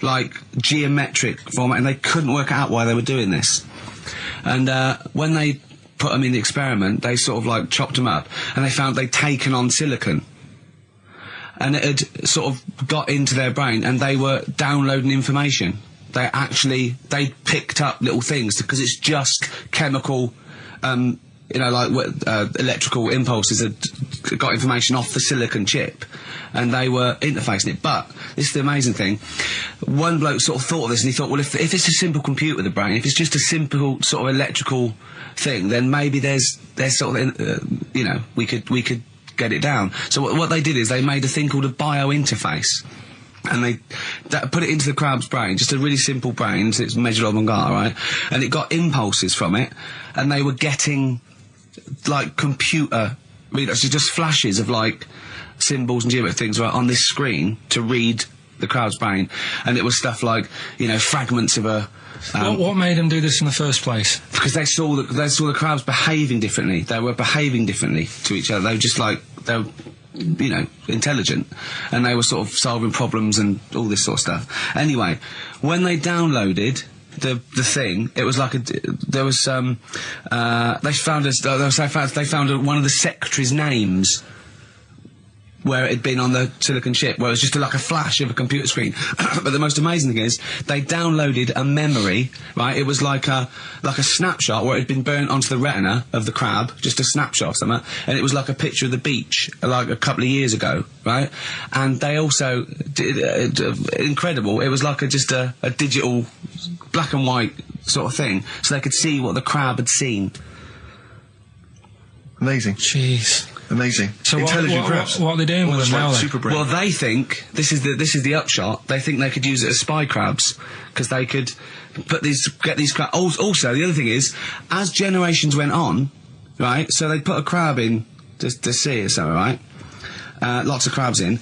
like geometric format, and they couldn't work out why they were doing this. And when they put them in the experiment, they sort of like chopped them up, and they found they'd taken on silicon, and it had sort of got into their brain, and they were downloading information. They picked up little things, because it's just chemical, electrical impulses that got information off the silicon chip, and they were interfacing it. But this is the amazing thing. One bloke sort of thought of this, and he thought, well, if it's a simple computer with a brain, if it's just a simple sort of electrical thing, then maybe there's sort of, we could get it down. So what they did is they made a thing called a biointerface, and they put it into the crab's brain, just a really simple brain, so it's measured on Mangala, right? And it got impulses from it, and they were getting like computer readers, so just flashes of like symbols and geometric things right on this screen to read the crab's brain, and it was stuff like fragments of a. What made them do this in the first place? Because they saw the crabs behaving differently. They were behaving differently to each other. They were just like intelligent, and they were sort of solving problems and all this sort of stuff. Anyway, when they downloaded the thing, it was like they found one of the secretary's names where it had been on the silicon chip, where it was just like a flash of a computer screen. But the most amazing thing is, they downloaded a memory, right? It was like a snapshot where it had been burnt onto the retina of the crab, just a snapshot or something, and it was like a picture of the beach, like a couple of years ago, right? And they also did, incredible, it was like just a digital black and white sort of thing, so they could see what the crab had seen. Amazing. Jeez. Amazing. So intelligent crabs. What are they doing with them now? Super brain. Well, they think this is the upshot. They think they could use it as spy crabs, because they could get these crabs. Also, the other thing is, as generations went on, right? So they put a crab in the sea or something, right? Lots of crabs in,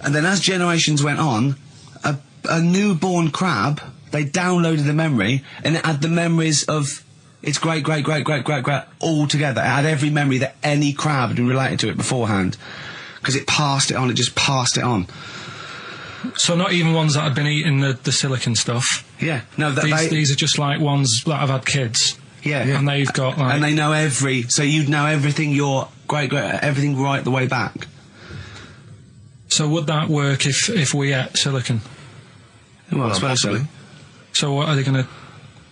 and then as generations went on, a newborn crab, they downloaded the memory, and it had the memories of its great all together. It had every memory that any crab had been related to it beforehand, because it passed it on. It just passed it on. So not even ones that had been eating the silicon stuff. Yeah, no. These are just like ones that have had kids. Yeah, and they've got like. And they know so you'd know everything. Your everything right the way back. So would that work if we ate silicon? Well, possibly. So what are they going to?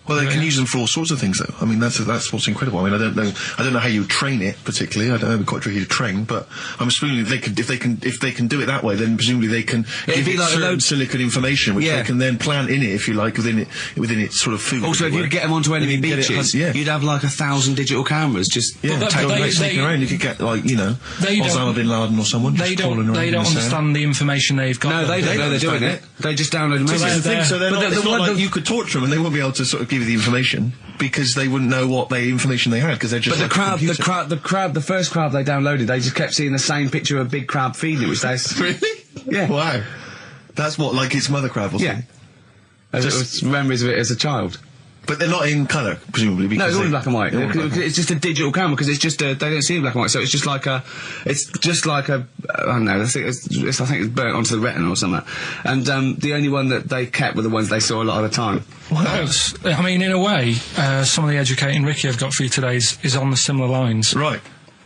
Well, they can use them for all sorts of things, though. I mean, that's what's incredible. I mean, I don't know how you train it particularly. I don't know, it'd be quite tricky to train, but I'm assuming if they can do it that way, then presumably they can give it like certain silicon information, which they can then plant in it, if you like, within its sort of food. Also, if you could get them onto enemy beaches, you'd have like 1,000 digital cameras just taking around. You could get Osama bin Laden or someone. They don't understand the information they've got. No, they don't know they're doing it. They just download them. So it's not like you could torture them and they wouldn't be able to sort of give you the information, because they wouldn't know what information they had, because they're just. But the first crab they downloaded, they just kept seeing the same picture of a big crab feeding it, which they really. Yeah. Wow. That's what, like its mother crab or something. Yeah. Just memories of it as a child. But they're not in colour, presumably. No, it's all in black and white. It's just a digital camera, because it's just they don't see in black and white, so it's just like a I don't know. I think it's burnt onto the retina or something. And the only one that they kept were the ones they saw a lot of the time. Wow. I mean, in a way, some of the educating Ricky I've got for you today is on the similar lines. Right.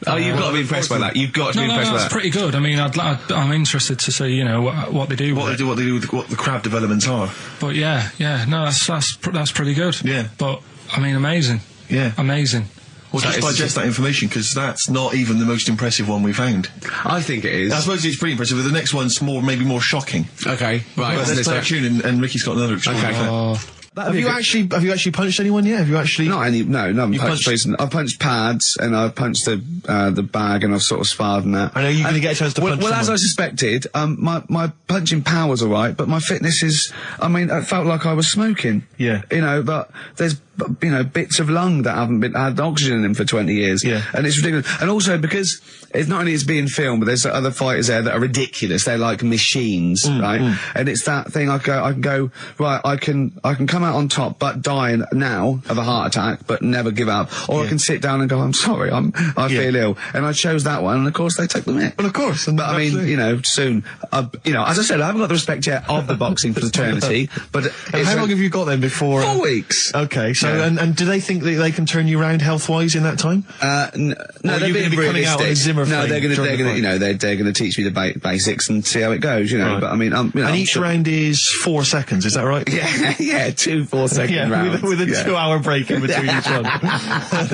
Oh, you've got to be impressed by that. You've got to be impressed by that. That's pretty good. I mean, I'm interested to see, what they do. What they do with what the crab developments are. But that's pretty good. Yeah. But I mean, amazing. Yeah. Amazing. Well, just digest that information, because that's not even the most impressive one we found. I think it is. I suppose it's pretty impressive, but the next one's maybe more shocking. Okay, right. Well, let's play a tune, and Ricky's got another extraordinary fact. Have you actually punched anyone yet? Have you actually? No, I haven't punched person. I've punched pads, and I've punched the bag, and I've sort of sparred and that. I know you're going to get a chance to punch someone. As I suspected, my punching power's alright, but my fitness is, it felt like I was smoking. Yeah. But there's, bits of lung that haven't had oxygen in them for 20 years. Yeah. And it's ridiculous. And also because it's not only it's being filmed, but there's other fighters there that are ridiculous. They're like machines, right? And it's that thing I can go, right, I can come out on top, but die now of a heart attack, but never give up. Or I can sit down and go, I'm sorry, I feel ill. And I chose that one, and of course they took the mick. Well, of course. But I mean, soon, as I said, I haven't got the respect yet of the boxing fraternity, but how long have you got then before? 4 weeks. Okay, so, and do they think that they can turn you around health-wise in that time? No, they're being be coming out on a Zimmer No, flame they're going to teach me the basics and see how it goes, Right. But I mean, and each round is 4 seconds, is that right? Yeah, 2 4-second rounds. With a 2-hour break in between each one.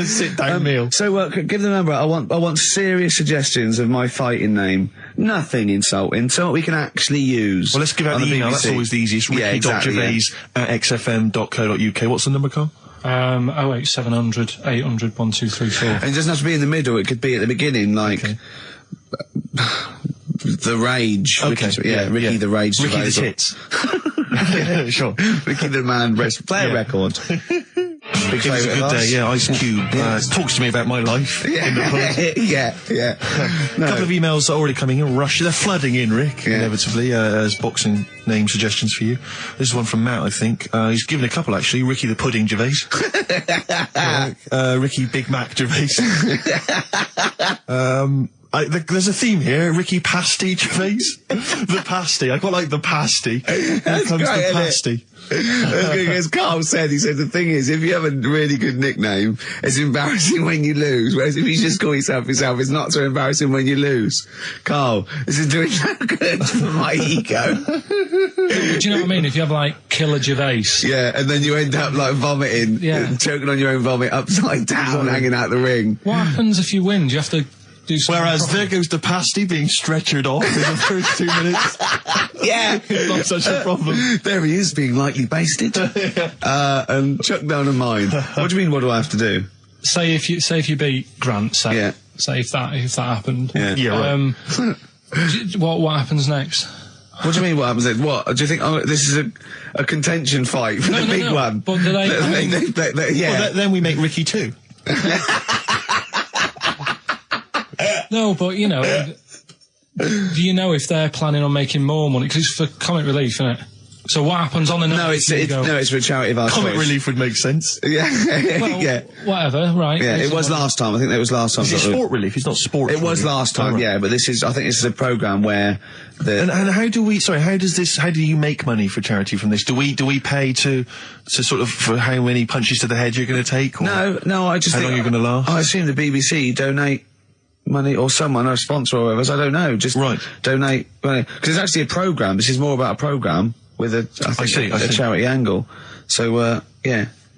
Sit down meal. So, give the number. I want serious suggestions of my fighting name. Nothing insulting, so we can actually use. Well, let's give out the email. That's always the easiest. Ricky.Gervais at xfm.co.uk. What's the number, Carl? 08700 800 1234. And it doesn't have to be in the middle. It could be at the beginning, like the Rage. Okay, Ricky the Rage. Ricky the Tits. Yeah, sure. Ricky the Man. Play a record. Big it was a good day, Ice Cube talks to me about my life in the pub. Yeah. A couple of emails are already coming in, they're flooding in, Rick, inevitably, as boxing name suggestions for you. This is one from Matt, I think. He's given a couple, actually. Ricky the Pudding Gervais. Ricky Big Mac Gervais. There's a theme here, Ricky Pasty Gervais. The pasty. I quite like the pasty. Here comes the pasty. As Carl said, he said the thing is, if you have a really good nickname, it's embarrassing when you lose, whereas if you just call yourself, it's not so embarrassing when you lose. Carl, this is doing no good for my ego. Do you know what I mean? If you have, like, Killer Gervais. Yeah, and then you end up, like, vomiting, choking on your own vomit, upside down, hanging out the ring. What happens if you win? Do you have to do something? Whereas there goes the pasty being stretchered off in the first 2 minutes. Yeah. It's not such a problem. There he is, being lightly basted. And chucked down a mine. What do you mean, what do I have to do? Say if you beat Grant, say if that happened. Yeah. What happens next? What do you mean, what happens next? What? Do you think this is a contention fight for the big one? But do they... Well, then we make Ricky 2. No, but, do you know if they're planning on making more money? Because it's for comic relief, isn't it? So what happens on the night? It's for a charity of our Comic choice. relief would make sense. Yeah. Well, whatever, right. Yeah, it was last time. I think that was last time. Is it sport relief? It's not sport relief. It was last time, but I think this is a programme where And how do you make money for charity from this? Do we pay to sort of, for how many punches to the head you're going to take? Or No, I just how long you're going to last? I assume the BBC donate money, or someone, or a sponsor or whatever, I don't know, just donate money. Because it's actually a programme. This is more about a programme with a charity angle. So,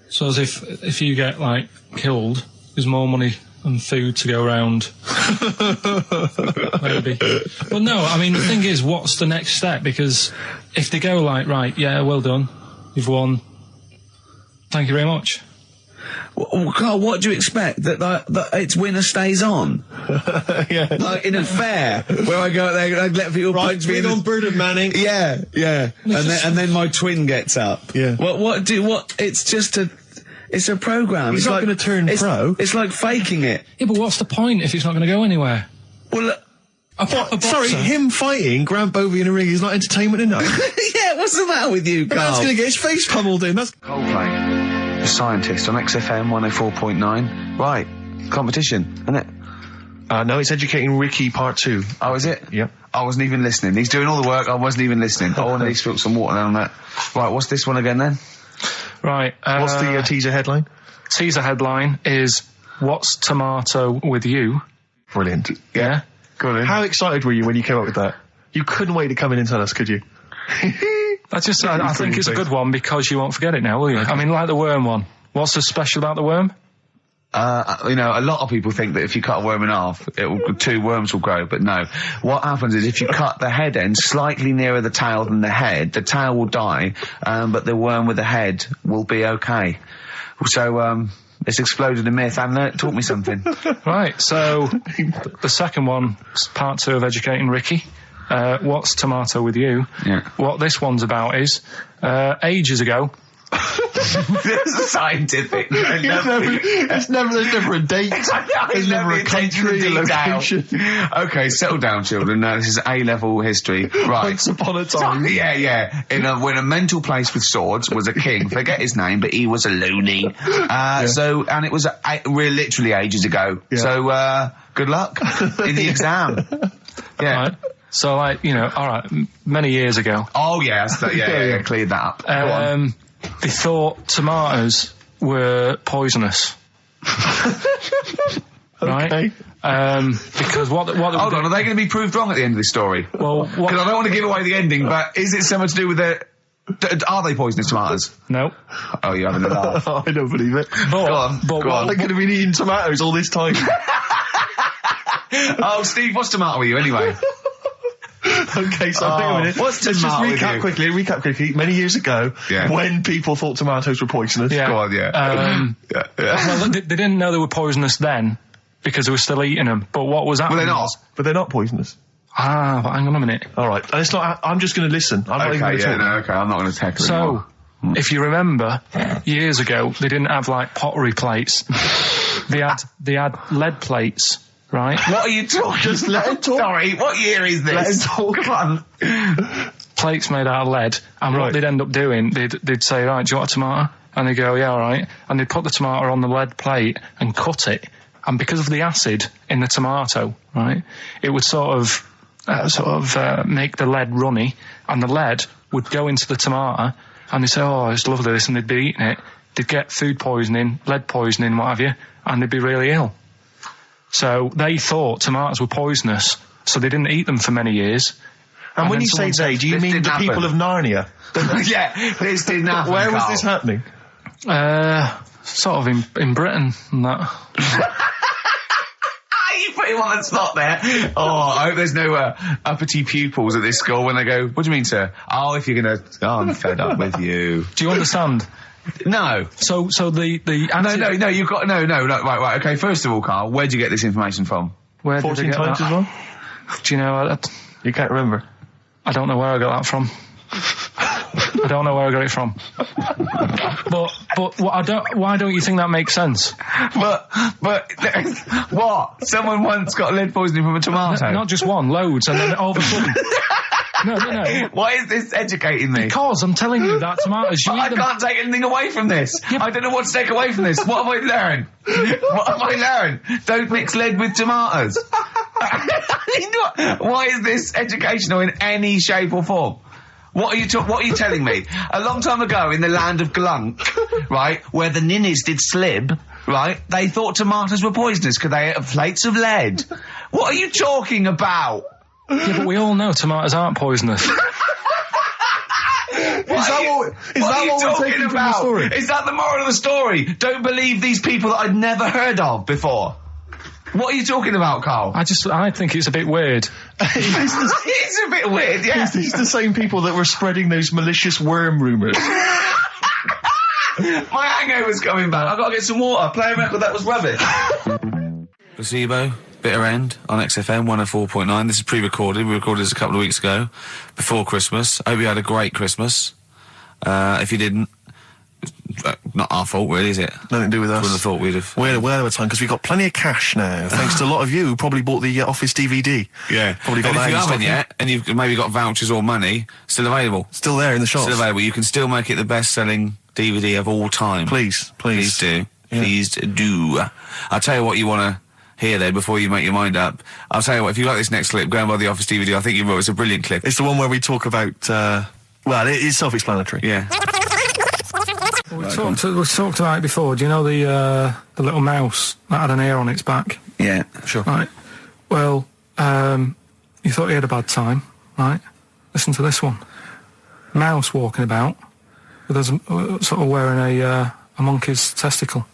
So as if you get, like, killed, there's more money and food to go around. Maybe. But no, I mean, the thing is, what's the next step? Because if they go like, right, well done, you've won, thank you very much. Well, Carl, what do you expect? That its winner stays on? Like in a fair, where I go out there and I let people punch me. On Bird of Manning. Yeah. And then my twin gets up. Yeah. It's just it's a programme. He's not going to turn pro. It's like faking it. Yeah, but what's the point if it's not going to go anywhere? Well, sorry, him fighting Grant Bovey in a ring is not entertainment enough. Yeah, what's the matter with you, Carl? That's going to get his face pummeled in. That's Coldplay, The Scientist on XFM 104.9. Right, competition, isn't it? No, it's Educating Ricky Part 2. Oh, is it? Yep. I wasn't even listening. He's doing all the work, I wasn't even listening. Oh, and he spilled some water on that. Right, what's this one again then? Right. What's the teaser headline? Teaser headline is, What's Tomato with You? Brilliant. Yeah? Go on. How excited were you when you came up with that? You couldn't wait to come in and tell us, could you? I think it's a good one because you won't forget it now, will you? Okay. I mean, like the worm one. What's so special about the worm? you know, a lot of people think that if you cut a worm in half, 2 worms will grow, but no. What happens is if you cut the head end slightly nearer the tail than the tail will die, but the worm with the head will be okay. So, it's exploded a myth, and it taught me something. Right, so the second one, part 2 of educating Ricky. What's tomato with you? Yeah. What this one's about is, ages ago, It's scientific. There's never a date. There's never a country, a location. Okay, settle down, children. Now, this is A-level history. Right. Once upon a time. Yeah. When a mental place with swords was a king, forget his name, but he was a loony. So, and it was literally ages ago. Yeah. So, good luck in the exam. Yeah. Right. So, like, you know, alright, many years ago. Oh, yeah, cleared that up. Go on. They thought tomatoes were poisonous. Right? Okay. Because what Hold on, are they going to be proved wrong at the end of this story? Well, because I don't want to give away the ending, but is it something to do with are they poisonous tomatoes? No. Oh, you're having a laugh. I don't believe it. Go on. They're going to be eating tomatoes all this time. Oh, Steve, what's tomato with you anyway? Okay, so hang on a minute. What's Let's just recap recap quickly. Many years ago, when people thought tomatoes were poisonous. Yeah. Go on, Well, they didn't know they were poisonous then because they were still eating them. But what was happening? Well, they're not. But they're not poisonous. But hang on a minute. All right, and it's not. I'm just going to listen. I'm not even going to talk. Okay, I'm not going to tackle it So, anymore. if you remember, years ago they didn't have like pottery plates. They had lead plates. Right? What are you talking? Just let him talk. Sorry, what year is this? Let him talk. Come on. Plates made out of lead, and what they'd end up doing, they'd say, right, do you want a tomato? And they'd go, yeah, all right. And they'd put the tomato on the lead plate and cut it. And because of the acid in the tomato, right, it would sort of make the lead runny, and the lead would go into the tomato, and they'd say, oh, it's lovely this, and they'd be eating it. They'd get food poisoning, lead poisoning, what have you, and they'd be really ill. So they thought tomatoes were poisonous, so they didn't eat them for many years. And when you say they, do you mean the people of Narnia? Yeah, this didn't happen. Where was this happening? Sort of in Britain and that. You put him on the spot there. Oh, I hope there's no uppity pupils at this school when they go, what do you mean, sir? Oh, if you're gonna... Oh, I'm fed up with you. Do you understand? No. So the No, you've got... No, right, okay, first of all, Carl, where'd you get this information from? Where 14 did you get times that? as well? Do you know... You can't remember? I don't know where I got that from. I don't know where I got it from. But why don't you think that makes sense? But what? Someone once got lead poisoning from a tomato? Not just one, loads, and then all of a sudden... No. Why is this educating me? Because I'm telling you that tomatoes... I can't take anything away from this. I don't know what to take away from this. What have I learned? Don't mix lead with tomatoes. Why is this educational in any shape or form? What are you telling me? A long time ago in the land of Glunk, right, where the ninnies did slib, right, they thought tomatoes were poisonous because they ate plates of lead. What are you talking about? Yeah, but we all know tomatoes aren't poisonous. Is that what we're taking from the story? Is that the moral of the story? Don't believe these people that I'd never heard of before. What are you talking about, Carl? I think it's a bit weird. It's a bit weird, yeah. It's the same people that were spreading those malicious worm rumours. My hangover's coming back. I've got to get some water. Play a record that was rubbish. Placebo, Bitter End on XFM 104.9. This is pre-recorded. We recorded this a couple of weeks ago, before Christmas. I hope you had a great Christmas. If you didn't, not our fault, really, is it? Nothing to do with us. Wouldn't have thought we'd have. We had a time because we've got plenty of cash now, thanks to a lot of you who probably bought the Office DVD. Yeah. Probably got and that if you in haven't stock. yet, and you've maybe got vouchers or money, still available. Still there in the shops. Still available. You can still make it the best-selling DVD of all time. Please do. Yeah. Please do. I'll tell you what you want to hear there before you make your mind up. I'll tell you what, if you like this next clip, go and buy the Office DVD. I think you will. It's a brilliant clip. It's the one where we talk about, well, it's self-explanatory. Yeah. We talked about it before. Do you know the little mouse that had an ear on its back? Yeah, sure. Right. Well, you thought he had a bad time, right? Listen to this one. Mouse walking about with sort of wearing a monkey's testicle.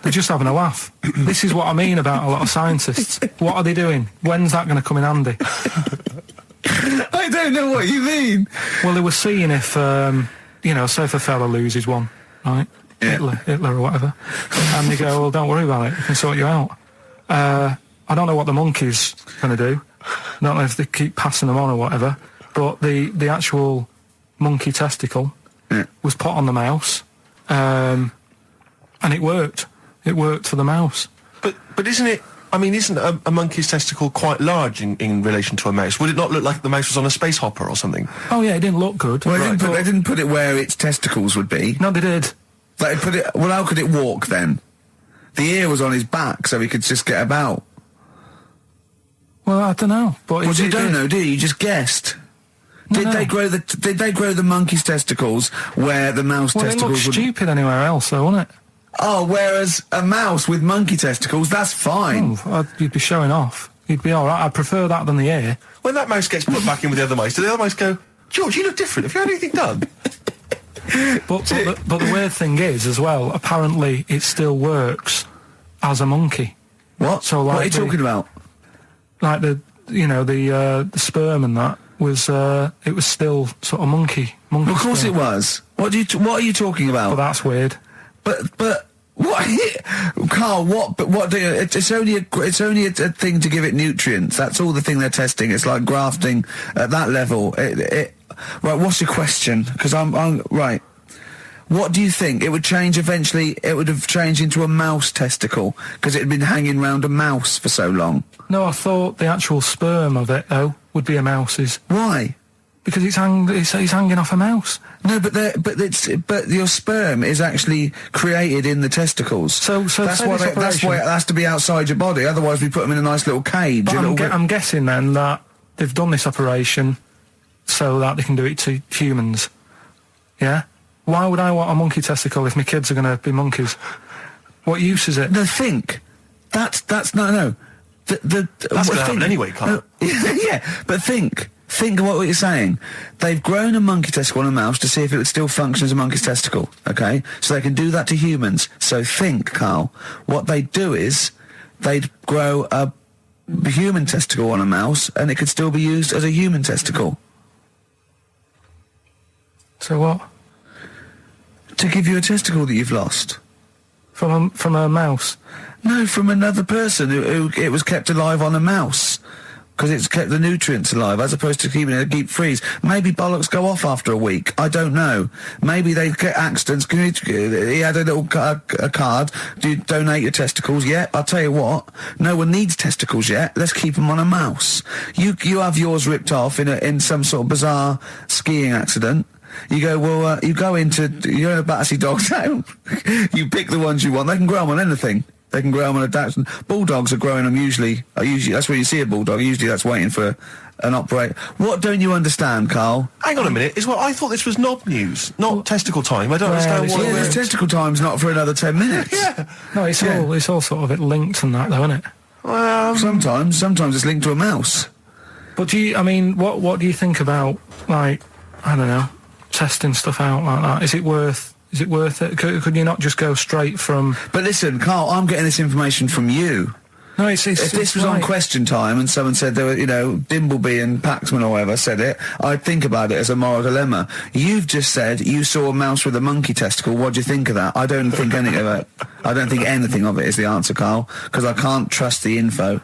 They're just having a laugh. This is what I mean about a lot of scientists. What are they doing? When's that going to come in handy? I don't know what you mean. Well, they were seeing if, say if a fella loses one, right? Yeah. Hitler or whatever. And they go, well, don't worry about it. We can sort you out. I don't know what the monkey's going to do. I don't know if they keep passing them on or whatever. But the actual monkey testicle was put on the mouse. And it worked. It worked for the mouse. But isn't it... I mean, isn't a monkey's testicle quite large in relation to a mouse? Would it not look like the mouse was on a space hopper or something? Oh, yeah, it didn't look good. Well, they didn't put it where its testicles would be. No, they did. Like, well, how could it walk then? The ear was on his back, so he could just get about. Well, I don't know. But you don't know, do you? You just guessed. Did they grow the monkey's testicles where the mouse testicles would... Well, it looked stupid anywhere else, though, wouldn't it? Oh, whereas a mouse with monkey testicles, that's fine. Oh, you'd be showing off. You'd be all right. I'd prefer that than the ear. When that mouse gets put back in with the other mice, do the other mice go, George, you look different. Have you had anything done? But the weird thing is, as well, apparently it still works as a monkey. What? So, like, what are you talking about? Like the sperm and that was it was still sort of monkey. Of course sperm. it was. What are you talking about? Well, that's weird. But what, Carl? What do you? It's only a thing to give it nutrients. That's all the thing they're testing. It's like grafting at that level. Right. What's your question? Because I'm right. What do you think? It would change eventually. It would have changed into a mouse testicle because it had been hanging round a mouse for so long. No, I thought the actual sperm of it though would be a mouse's. Why? Because it's hanging off a mouse. No, but your sperm is actually created in the testicles. So that's why it has to be outside your body. Otherwise, we put them in a nice little cage. But I'm guessing then that they've done this operation so that they can do it to humans. Yeah. Why would I want a monkey testicle if my kids are going to be monkeys? What use is it? No, think. That's no. That's going to happen anyway, Carl. Yeah, but think. Think of what you're saying. They've grown a monkey testicle on a mouse to see if it would still function as a monkey's testicle, okay? So they can do that to humans. So think, Carl. What they'd do is they'd grow a human testicle on a mouse and it could still be used as a human testicle. So what? To give you a testicle that you've lost. From a mouse? No, from another person who it was kept alive on a mouse. Because it's kept the nutrients alive, as opposed to keeping it in a deep freeze. Maybe bollocks go off after a week. I don't know. Maybe they get accidents. He had a little a card. Do you donate your testicles? Yeah, I'll tell you what. No one needs testicles yet. Let's keep them on a mouse. You have yours ripped off in some sort of bizarre skiing accident. You go, well, you're in a Battersea Dog Town. You pick the ones you want. They can grow them on anything. They can grow them on a Dachshund. Bulldogs are growing them usually, that's where you see a bulldog. Usually that's waiting for an operator. What don't you understand, Carl? Hang on a minute. I thought this was knob news, not testicle time. I don't understand why. Yeah, this testicle time's not for another 10 minutes. Yeah. No, it's all sort of linked and that, though, isn't it? Well, sometimes it's linked to a mouse. But what do you think about, like, I don't know, testing stuff out like that? Is it worth it? Could you not just go straight from... But listen, Carl, I'm getting this information from you. No, if this was on Question Time and someone said there were, Dimbleby and Paxman or whatever said it, I'd think about it as a moral dilemma. You've just said you saw a mouse with a monkey testicle. What do you think of that? I don't think anything of it. I don't think anything of it is the answer, Carl, because I can't trust the info.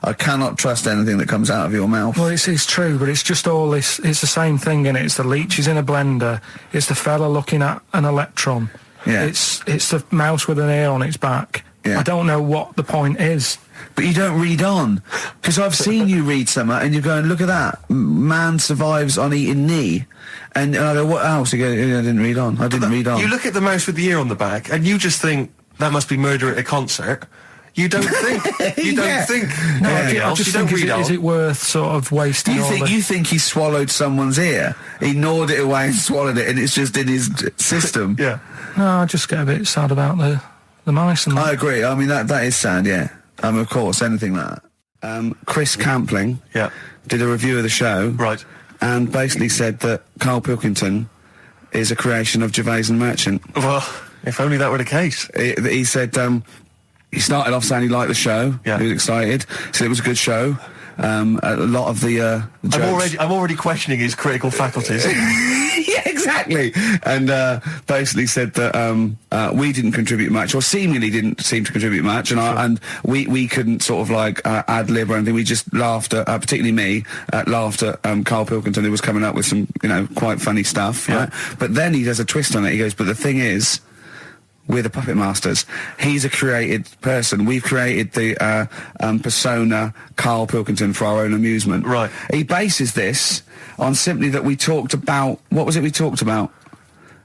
I cannot trust anything that comes out of your mouth. Well, it's true, but it's just all this... It's the same thing, innit? It's the leeches in a blender. It's the fella looking at an electron. Yeah. It's the mouse with an ear on its back. Yeah. I don't know what the point is. But you don't read on. Because I've seen you read something and you're going, look at that. Man survives on eating knee. And I go, what else? You go, I didn't read on. I didn't read on. You look at the mouse with the ear on the back and you just think, that must be murder at a concert. You don't think. You don't think. No, I just think, is it worth sort of wasting You think he swallowed someone's ear? He gnawed it away and swallowed it and it's just in his system? Yeah. No, I just get a bit sad about the mice and that. I agree. I mean, that is sad, yeah. Of course, anything like that. Chris Campling did a review of the show. Right. And basically said that Karl Pilkington is a creation of Gervais and Merchant. Well, if only that were the case. He said he started off saying he liked the show. Yeah. He was excited. Said it was a good show. A lot of the jokes. I'm already questioning his critical faculties. Yeah, exactly. And basically said that we didn't contribute much, or seemingly didn't seem to contribute much, and we couldn't sort of like ad lib or anything. We just laughed at, particularly me, laughed at Karl Pilkington, who was coming up with some, quite funny stuff. Yeah. Right? But then he does a twist on it. He goes, but the thing is, we're the puppet masters. He's a created person. We've created the persona Karl Pilkington for our own amusement. Right. He bases this on simply that we talked about... What was it we talked about?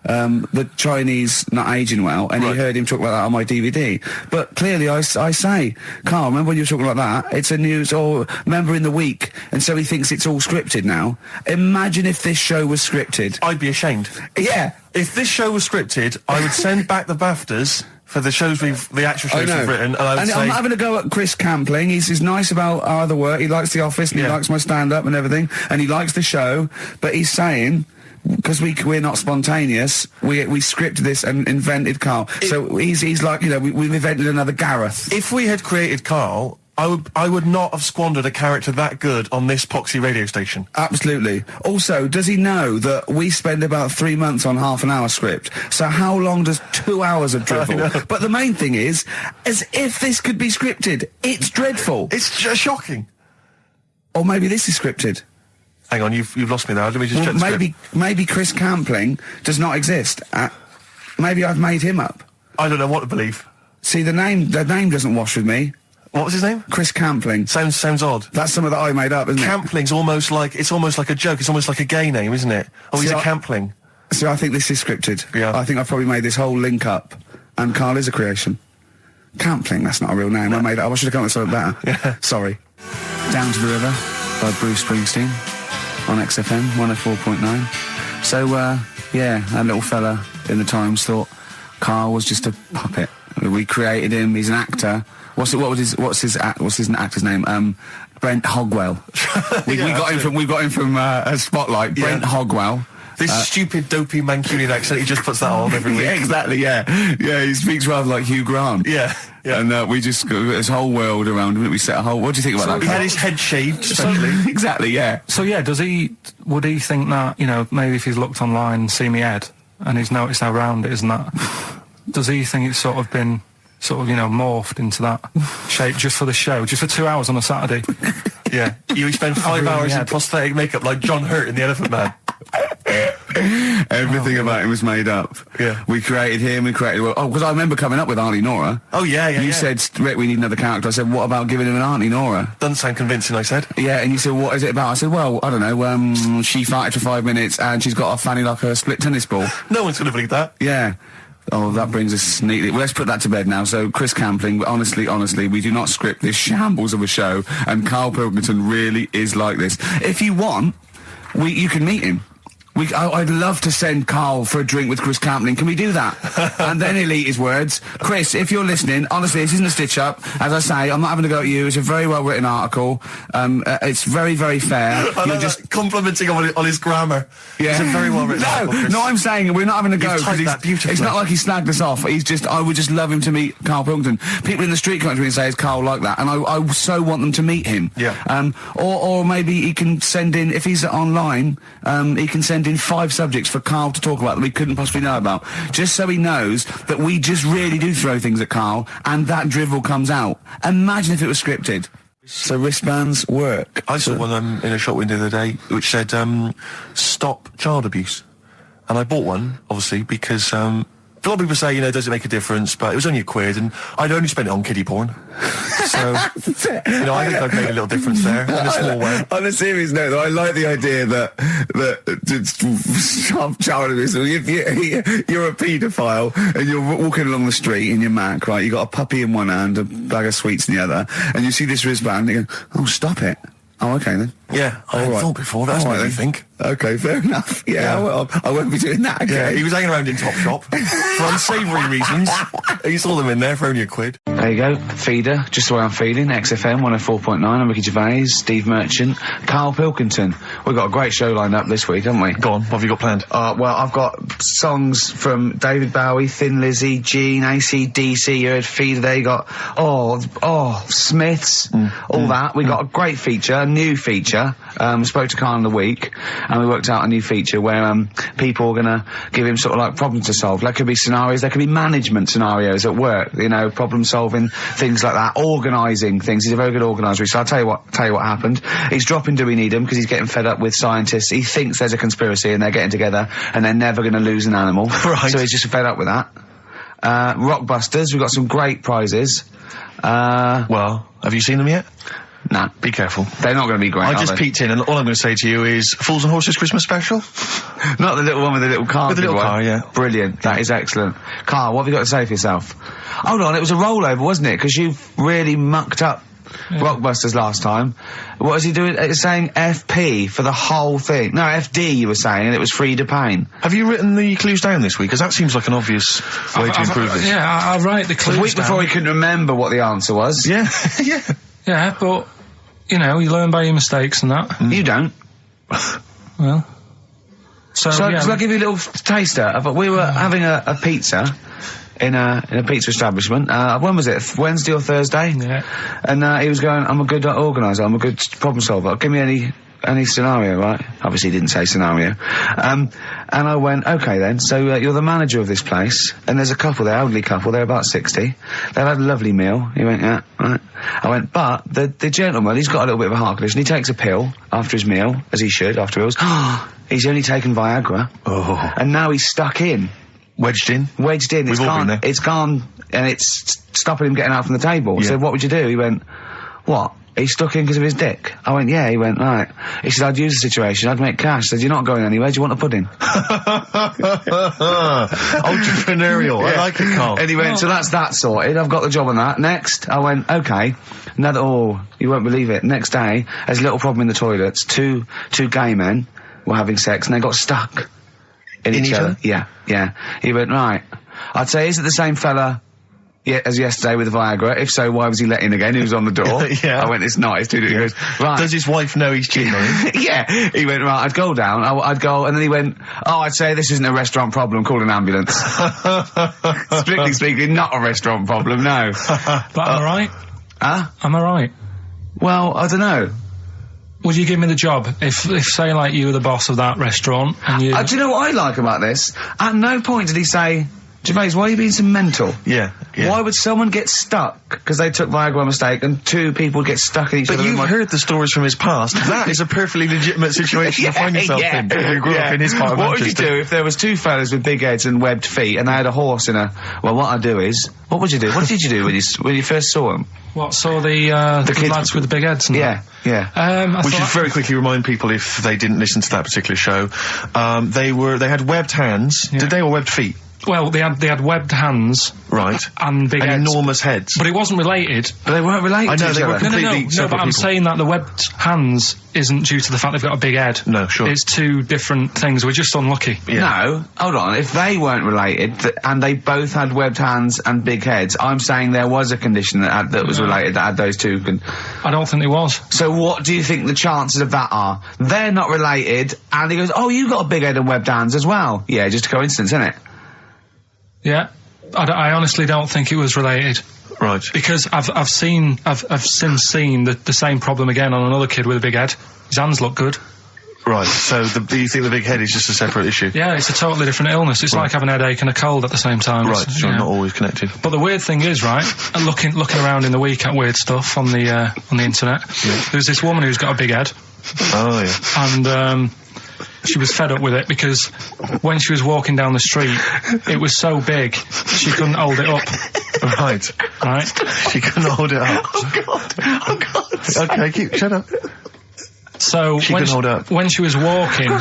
The Chinese not aging well, and Right. he heard him talk about that on my DVD. But clearly I say, Karl, remember when you were talking about that? It's a news, or remember in the week, and so he thinks it's all scripted now. Imagine if this show was scripted. I'd be ashamed. Yeah. If this show was scripted, I would send back the BAFTAs for the actual shows we've written, and I would say... I'm having a go at Chris Campling. He's nice about our other work. He likes The Office, and he likes my stand-up and everything, and he likes the show, but he's saying... Because we're not spontaneous, we scripted this and invented Karl. So he's like, we've invented another Gareth. If we had created Karl, I would not have squandered a character that good on this poxy radio station. Absolutely. Also, does he know that we spend about 3 months on half an hour script? So how long does 2 hours of drivel? But the main thing is, as if this could be scripted, it's dreadful. It's just shocking. Or maybe this is scripted. Hang on, you've lost me there. Let me just check the script. Maybe Chris Campling does not exist. Maybe I've made him up. I don't know what to believe. See, the name doesn't wash with me. What was his name? Chris Campling. Sounds odd. That's something that I made up, isn't it? Campling's almost like a joke. It's almost like a gay name, isn't it? Oh, he's a Campling. So I think this is scripted. Yeah. I think I've probably made this whole link up, and Karl is a creation. Campling, that's not a real name. No. I made it up. I should have come up with something better. Yeah. Sorry. Down to the River by Bruce Springsteen on XFM 104.9. So, that little fella in the Times thought Karl was just a puppet. We created him. He's an actor. What's his actor's name? Brent Hogwell. We got him from a Spotlight. Brent Hogwell. This stupid, dopey Mancunian accent, he just puts that on every week. Yeah, exactly, yeah. Yeah, he speaks rather like Hugh Grant. Yeah. And we just got this whole world around him. We set a whole... What do you think about that? He had his head shaved, especially. Exactly, yeah. So, would he think that, maybe if he's looked online and seen me head, and he's noticed how round it is and that, does he think it's sort of been... morphed into that shape just for the show, just for 2 hours on a Saturday? Yeah. You spend 5 hours in prosthetic makeup like John Hurt in The Elephant Man. Everything about him was made up. Yeah. We created him, because I remember coming up with Auntie Nora. Oh, yeah. You said, Rick, we need another character. I said, what about giving him an Auntie Nora? Doesn't sound convincing, I said. Yeah, and you said, what is it about? I said, well, I don't know, she farted for 5 minutes and she's got a fanny like a split tennis ball. No one's going to believe that. Yeah. Oh, that brings us neatly... Well, let's put that to bed now. So, Chris Campling, honestly, we do not script this shambles of a show, and Karl Pilkington really is like this. If you want, you can meet him. I'd love to send Karl for a drink with Chris Campling. Can we do that? And then he'll eat his words. Chris, if you're listening, honestly, this isn't a stitch-up. As I say, I'm not having to go at you. It's a very well-written article. It's very, very fair. You're just complimenting on his grammar. Yeah. It's a very well-written article, Chris. No, I'm saying we're not having to go. You've typed that beautifully. It's not like he snagged us off. I would just love him to meet Karl Pilkington. People in the street come up to me and say, is Karl like that? And I so want them to meet him. Yeah. Or maybe he can send in, if he's online, he can send in 5 subjects for Karl to talk about that we couldn't possibly know about, just so he knows that we just really do throw things at Karl, and that drivel comes out. Imagine if it was scripted. So wristbands work. I saw one in a shop window the other day which said, stop child abuse. And I bought one, obviously, because a lot of people say, does it make a difference? But it was only £1, and I'd only spent it on kiddie porn. So, I think I've made a little difference there, in a small way. On a serious note, though, I like the idea that stop child abuse. If you're a paedophile and you're walking along the street in your Mac, right, you got a puppy in one hand, a bag of sweets in the other, and you see this wristband, and you go, oh, stop it. Oh, okay then. Yeah, I hadn't thought before. That's what you think. Okay, fair enough. Yeah. Well, I won't be doing that again. Yeah, he was hanging around in Topshop for unsavoury reasons. You saw them in there for only £1. There you go. Feeder, just the way I'm feeling. XFM 104.9. I'm Ricky Gervais, Steve Merchant, Karl Pilkington. We've got a great show lined up this week, haven't we? Go on, what have you got planned? Well, I've got songs from David Bowie, Thin Lizzy, Gene, AC/DC. You heard Feeder there. You got, Smiths, all that. We got a great feature, a new feature. Spoke to Karl in the week, and we worked out a new feature where people are going to give him sort of like problems to solve. There could be scenarios, there could be management scenarios at work, you know, problem solving, things like that, organising things. He's a very good organiser. So I'll tell you what happened. He's dropping Do We Need 'Em because he's getting fed up with scientists. He thinks there's a conspiracy and they're getting together and they're never going to lose an animal. Right. So he's just fed up with that. Rockbusters, we've got some great prizes. Well, have you seen them yet? Nah. Be careful. They're not going to be great, I just peeked in, and all I'm going to say to you is Fools and Horses Christmas special? Not the little one with the little car. With the little car, yeah. Brilliant. That is excellent. Karl, what have you got to say for yourself? Hold on, it was a rollover, wasn't it? Because you really mucked up Rockbusters last time. What was he doing? It's saying FP for the whole thing. No, FD you were saying, and it was Frida Payne. Have you written the clues down this week? Because that seems like an obvious way to improve this. Yeah, I'll write the clues The week before he couldn't remember what the answer was. Yeah, yeah. Yeah, but, you know, you learn by your mistakes and that. You don't. Well. So yeah. I'll give you a little taster. We were having a pizza in a pizza establishment. When was it? Wednesday or Thursday? Yeah. And he was going, I'm a good organiser, I'm a good problem solver. Give me any scenario, right? Obviously he didn't say scenario. And I went, okay then, so you're the manager of this place, and there's a couple there, elderly couple, they're about 60. They've had a lovely meal. He went, yeah, right. I went, but the gentleman, he's got a little bit of a heart condition. He takes a pill after his meal, as he should, after meals. He's only taken Viagra. Oh. And now he's stuck in. Wedged in? Wedged in. We've all been there. It's gone, and it's stopping him getting out from the table. Yeah. So what would you do? He went, what? He's stuck in because of his dick. I went, yeah. He went, right. He said, I'd use the situation, I'd make cash. I said, you're not going anywhere, do you want a pudding? Entrepreneurial. Yeah. I like it, Karl. And he went, so that's that sorted, I've got the job on that. Next, I went, okay. You won't believe it. Next day, there's a little problem in the toilets. Two gay men were having sex and they got stuck in each other. Yeah. He went, right. I'd say, is it the same fella as yesterday with the Viagra? If so, why was he let in again? He was on the door. Yeah. I went, it's not, it's too different. He goes, right. Does his wife know he's cheating on him? Yeah. He went, right, I'd go down, I'd go, and then he went, I'd say this isn't a restaurant problem, call an ambulance. Strictly speaking, not a restaurant problem, no. But am I right? Huh? Am I right? Well, I don't know. Would you give me the job if say, like, you were the boss of that restaurant and you... Do you know what I like about this? At no point did he say, Gervais, why are you being so mental? Yeah. Why would someone get stuck because they took Viagra by mistake and two people get stuck in each other? But you've heard the stories from his past. That is a perfectly legitimate situation to find yourself in. If you grew up in his part of What Manchester. would you do if there was two fellas with big heads and webbed feet and they had a horse in a... Well, what I'd do is... What would you do? What did you do when you first saw them? What, saw the kids lads with the big heads and Yeah. We should very quickly remind people, if they didn't listen to that particular show, they had webbed hands. Yeah. Did they, or webbed feet? Well, they had webbed hands. Right. And big heads. Enormous heads. But it wasn't related. But they weren't related I know, to each they were other. completely No, separate but I'm people. saying that the webbed hands isn't due to the fact they've got a big head. No, sure. It's two different things. We're just unlucky. Yeah. No, hold on. If they weren't related and they both had webbed hands and big heads, I'm saying there was a condition that was related that had those two. I don't think there was. So what do you think the chances of that are? They're not related, and he goes, "Oh, you got a big head and webbed hands as well." Yeah, just a coincidence, isn't it? Yeah. I honestly don't think it was related. Right. Because I've since seen the same problem again on another kid with a big head. His hands look good. Right, so do you think the big head is just a separate issue? Yeah, it's a totally different illness. It's like having a headache and a cold at the same time. Right, so not always connected. But the weird thing is, right, looking around in the week at weird stuff on the internet, there's this woman who's got a big head. Oh, yeah. And, she was fed up with it because when she was walking down the street, it was so big, she couldn't hold it up. Right. She couldn't hold it up. Oh God. Okay, shut up. So when she was walking,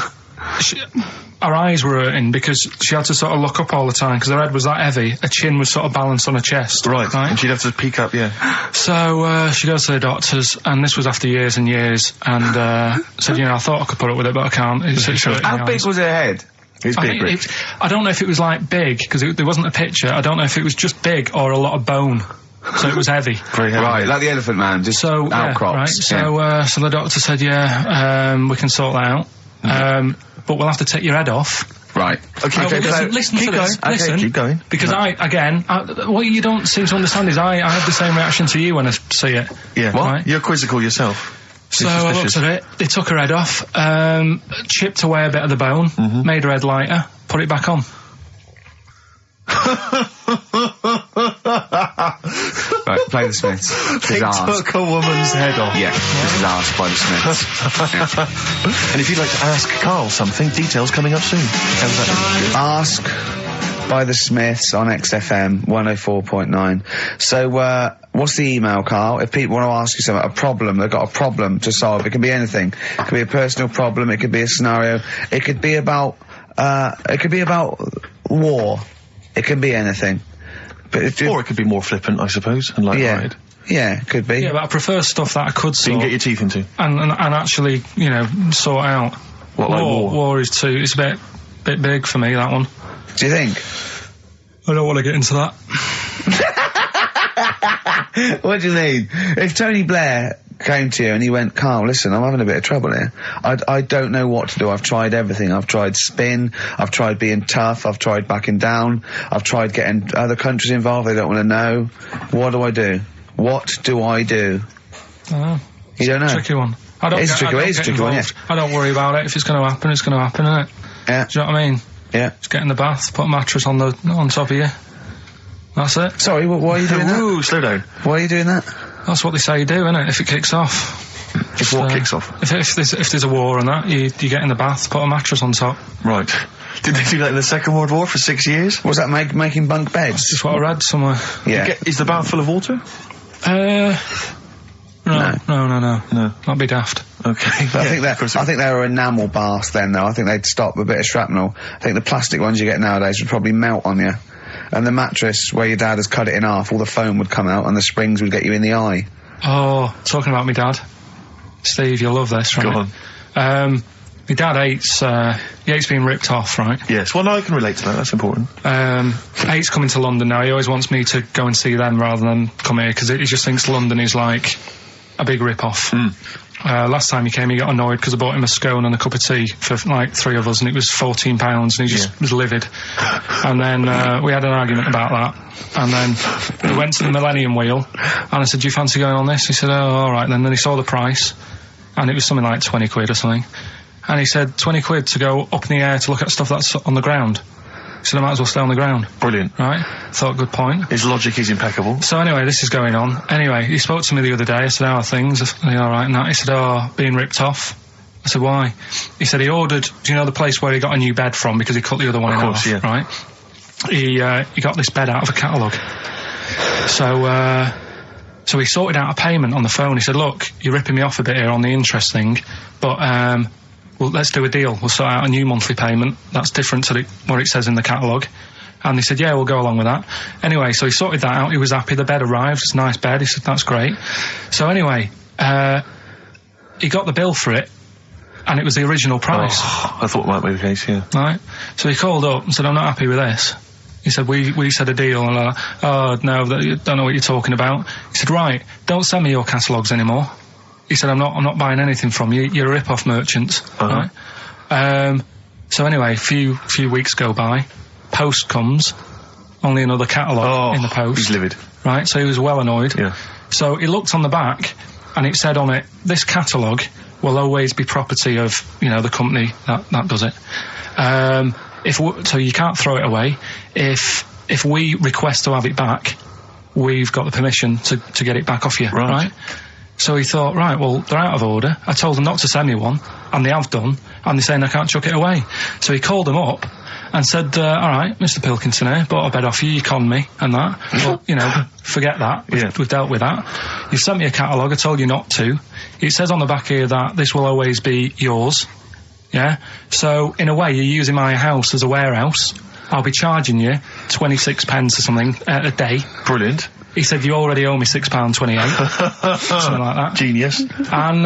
her eyes were hurting because she had to sort of look up all the time because her head was that heavy. Her chin was sort of balanced on her chest. Right. And she'd have to peek up, yeah. So she goes to the doctors, and this was after years and years, and said, I thought I could put up with it, but I can't. How big was her head? It's big, I don't know if it was like big because there wasn't a picture. I don't know if it was just big or a lot of bone. so it was heavy. Very heavy. Right, like the Elephant Man, just outcrops. Yeah, right. So the doctor said, we can sort that out. But we'll have to take your head off. Right. Okay, listen to this. Okay, listen. keep going. Because what you don't seem to understand is I have the same reaction to you when I see it. Yeah. What? Right? You're quizzical yourself. So I looked at it, they took her head off, chipped away a bit of the bone, made her head lighter, put it back on. Right, play the Smiths. They took a woman's head off. Yeah, this is asked by the Smiths. And if you'd like to ask Karl something, details coming up soon. How's that? Ask by the Smiths on XFM 104.9. So, what's the email, Karl? If people want to ask you something, a problem, they've got a problem to solve. It can be anything. It could be a personal problem. It could be a scenario. It could be about war. It can be anything. But or it could be more flippant, I suppose, and light-hearted. Yeah, it could be. Yeah, but I prefer stuff that I could So you sort. can get your teeth into. And actually, sort out. What, like war? War is too, it's a bit big for me, that one. Do you think? I don't want to get into that. What do you mean? If Tony Blair came to you and he went, Karl, listen, I'm having a bit of trouble here. I don't know what to do. I've tried everything. I've tried spin. I've tried being tough. I've tried backing down. I've tried getting other countries involved. They don't want to know. What do I do? What do I do? I don't know. You don't know? Tricky one. It is a tricky one, yeah. I don't worry about it. If it's going to happen, it's going to happen, isn't it? Yeah. Do you know what I mean? Yeah. Just get in the bath, put a mattress on top of you. That's it. Sorry, why are you doing that? Ooh, slow down. Why are you doing that? That's what they say you do, isn't it? If it kicks off. If war kicks off? If there's a war and that, you get in the bath, put a mattress on top. Right. Did they do that in the Second World War for 6 years? Was that making bunk beds? That's just what I read somewhere. Yeah. Is the bath full of water? No. That'd be daft. Okay. But I think they were enamel baths then, though. I think they'd stop a bit of shrapnel. I think the plastic ones you get nowadays would probably melt on you. And the mattress, where your dad has cut it in half, all the foam would come out and the springs would get you in the eye. Oh, talking about my dad. Steve, you'll love this, right? Go on. My dad hates being ripped off, right? Yes, well, no, I can relate to that, that's important. Hates coming to London now. He always wants me to go and see them rather than come here, because he just thinks London is like a big rip-off. Last time he came, he got annoyed because I bought him a scone and a cup of tea for like 3 of us, and it was £14, and he just was livid. And then we had an argument about that, and then we went to the Millennium Wheel, and I said, do you fancy going on this? He said, oh, all right. Then he saw the price, and it was something like 20 quid or something, and he said 20 quid to go up in the air to look at stuff that's on the ground. He said I might as well stay on the ground. Brilliant. Right? Thought, good point. His logic is impeccable. So anyway, this is going on. Anyway, he spoke to me the other day. I said, how are things? Are they all right? And that. He said, being ripped off. I said, why? He said he ordered, do you know the place where he got a new bed from because he cut the other one in half, yeah. right? He got this bed out of a catalogue. So he sorted out a payment on the phone. He said, look, you're ripping me off a bit here on the interest thing, but well, let's do a deal. We'll sort out a new monthly payment that's different to what it says in the catalogue. And he said, yeah, we'll go along with that. Anyway, so he sorted that out. He was happy. The bed arrived. It's a nice bed. He said, that's great. So anyway, he got the bill for it, and it was the original price. Oh, I thought that might be the case, yeah. Right? So he called up and said, I'm not happy with this. He said, we said a deal. And I'm like, oh, no, I don't know what you're talking about. He said, right, don't send me your catalogues anymore. He said, I'm not buying anything from you. You're a rip-off merchant. Right? So anyway, a few weeks go by. Post comes. Only another catalogue in the post. He's livid. Right? So he was well annoyed. Yeah. So he looked on the back, and it said on it, this catalogue will always be property of, the company that does it. So you can't throw it away. If we request to have it back, we've got the permission to get it back off you. Right? So he thought, right, well, they're out of order. I told them not to send me one, and they have done, and they're saying I can't chuck it away. So he called them up and said, all right, Mr. Pilkington here, bought a bed off you, you conned me, and that. Well, forget that. We've dealt with that. You've sent me a catalogue, I told you not to. It says on the back here that this will always be yours. Yeah? So, in a way, you're using my house as a warehouse. I'll be charging you 26 pence or something a day. Brilliant. He said, you already owe me £6.28. Something like that. Genius. And,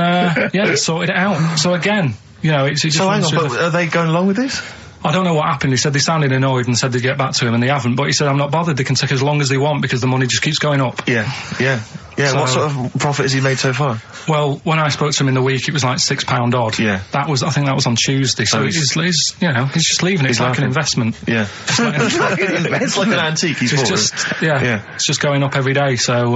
they sorted it out. So again, it's just... So hang on, but are they going along with this? I don't know what happened. He said they sounded annoyed and said they'd get back to him, and they haven't. But he said, I'm not bothered. They can take as long as they want because the money just keeps going up. Yeah. So, what sort of profit has he made so far? Well, when I spoke to him in the week, it was like £6 odd. Yeah. I think that was on Tuesday. So he's just leaving it. It's like an investment. Yeah. It's like an antique. He's it's just going up every day. So,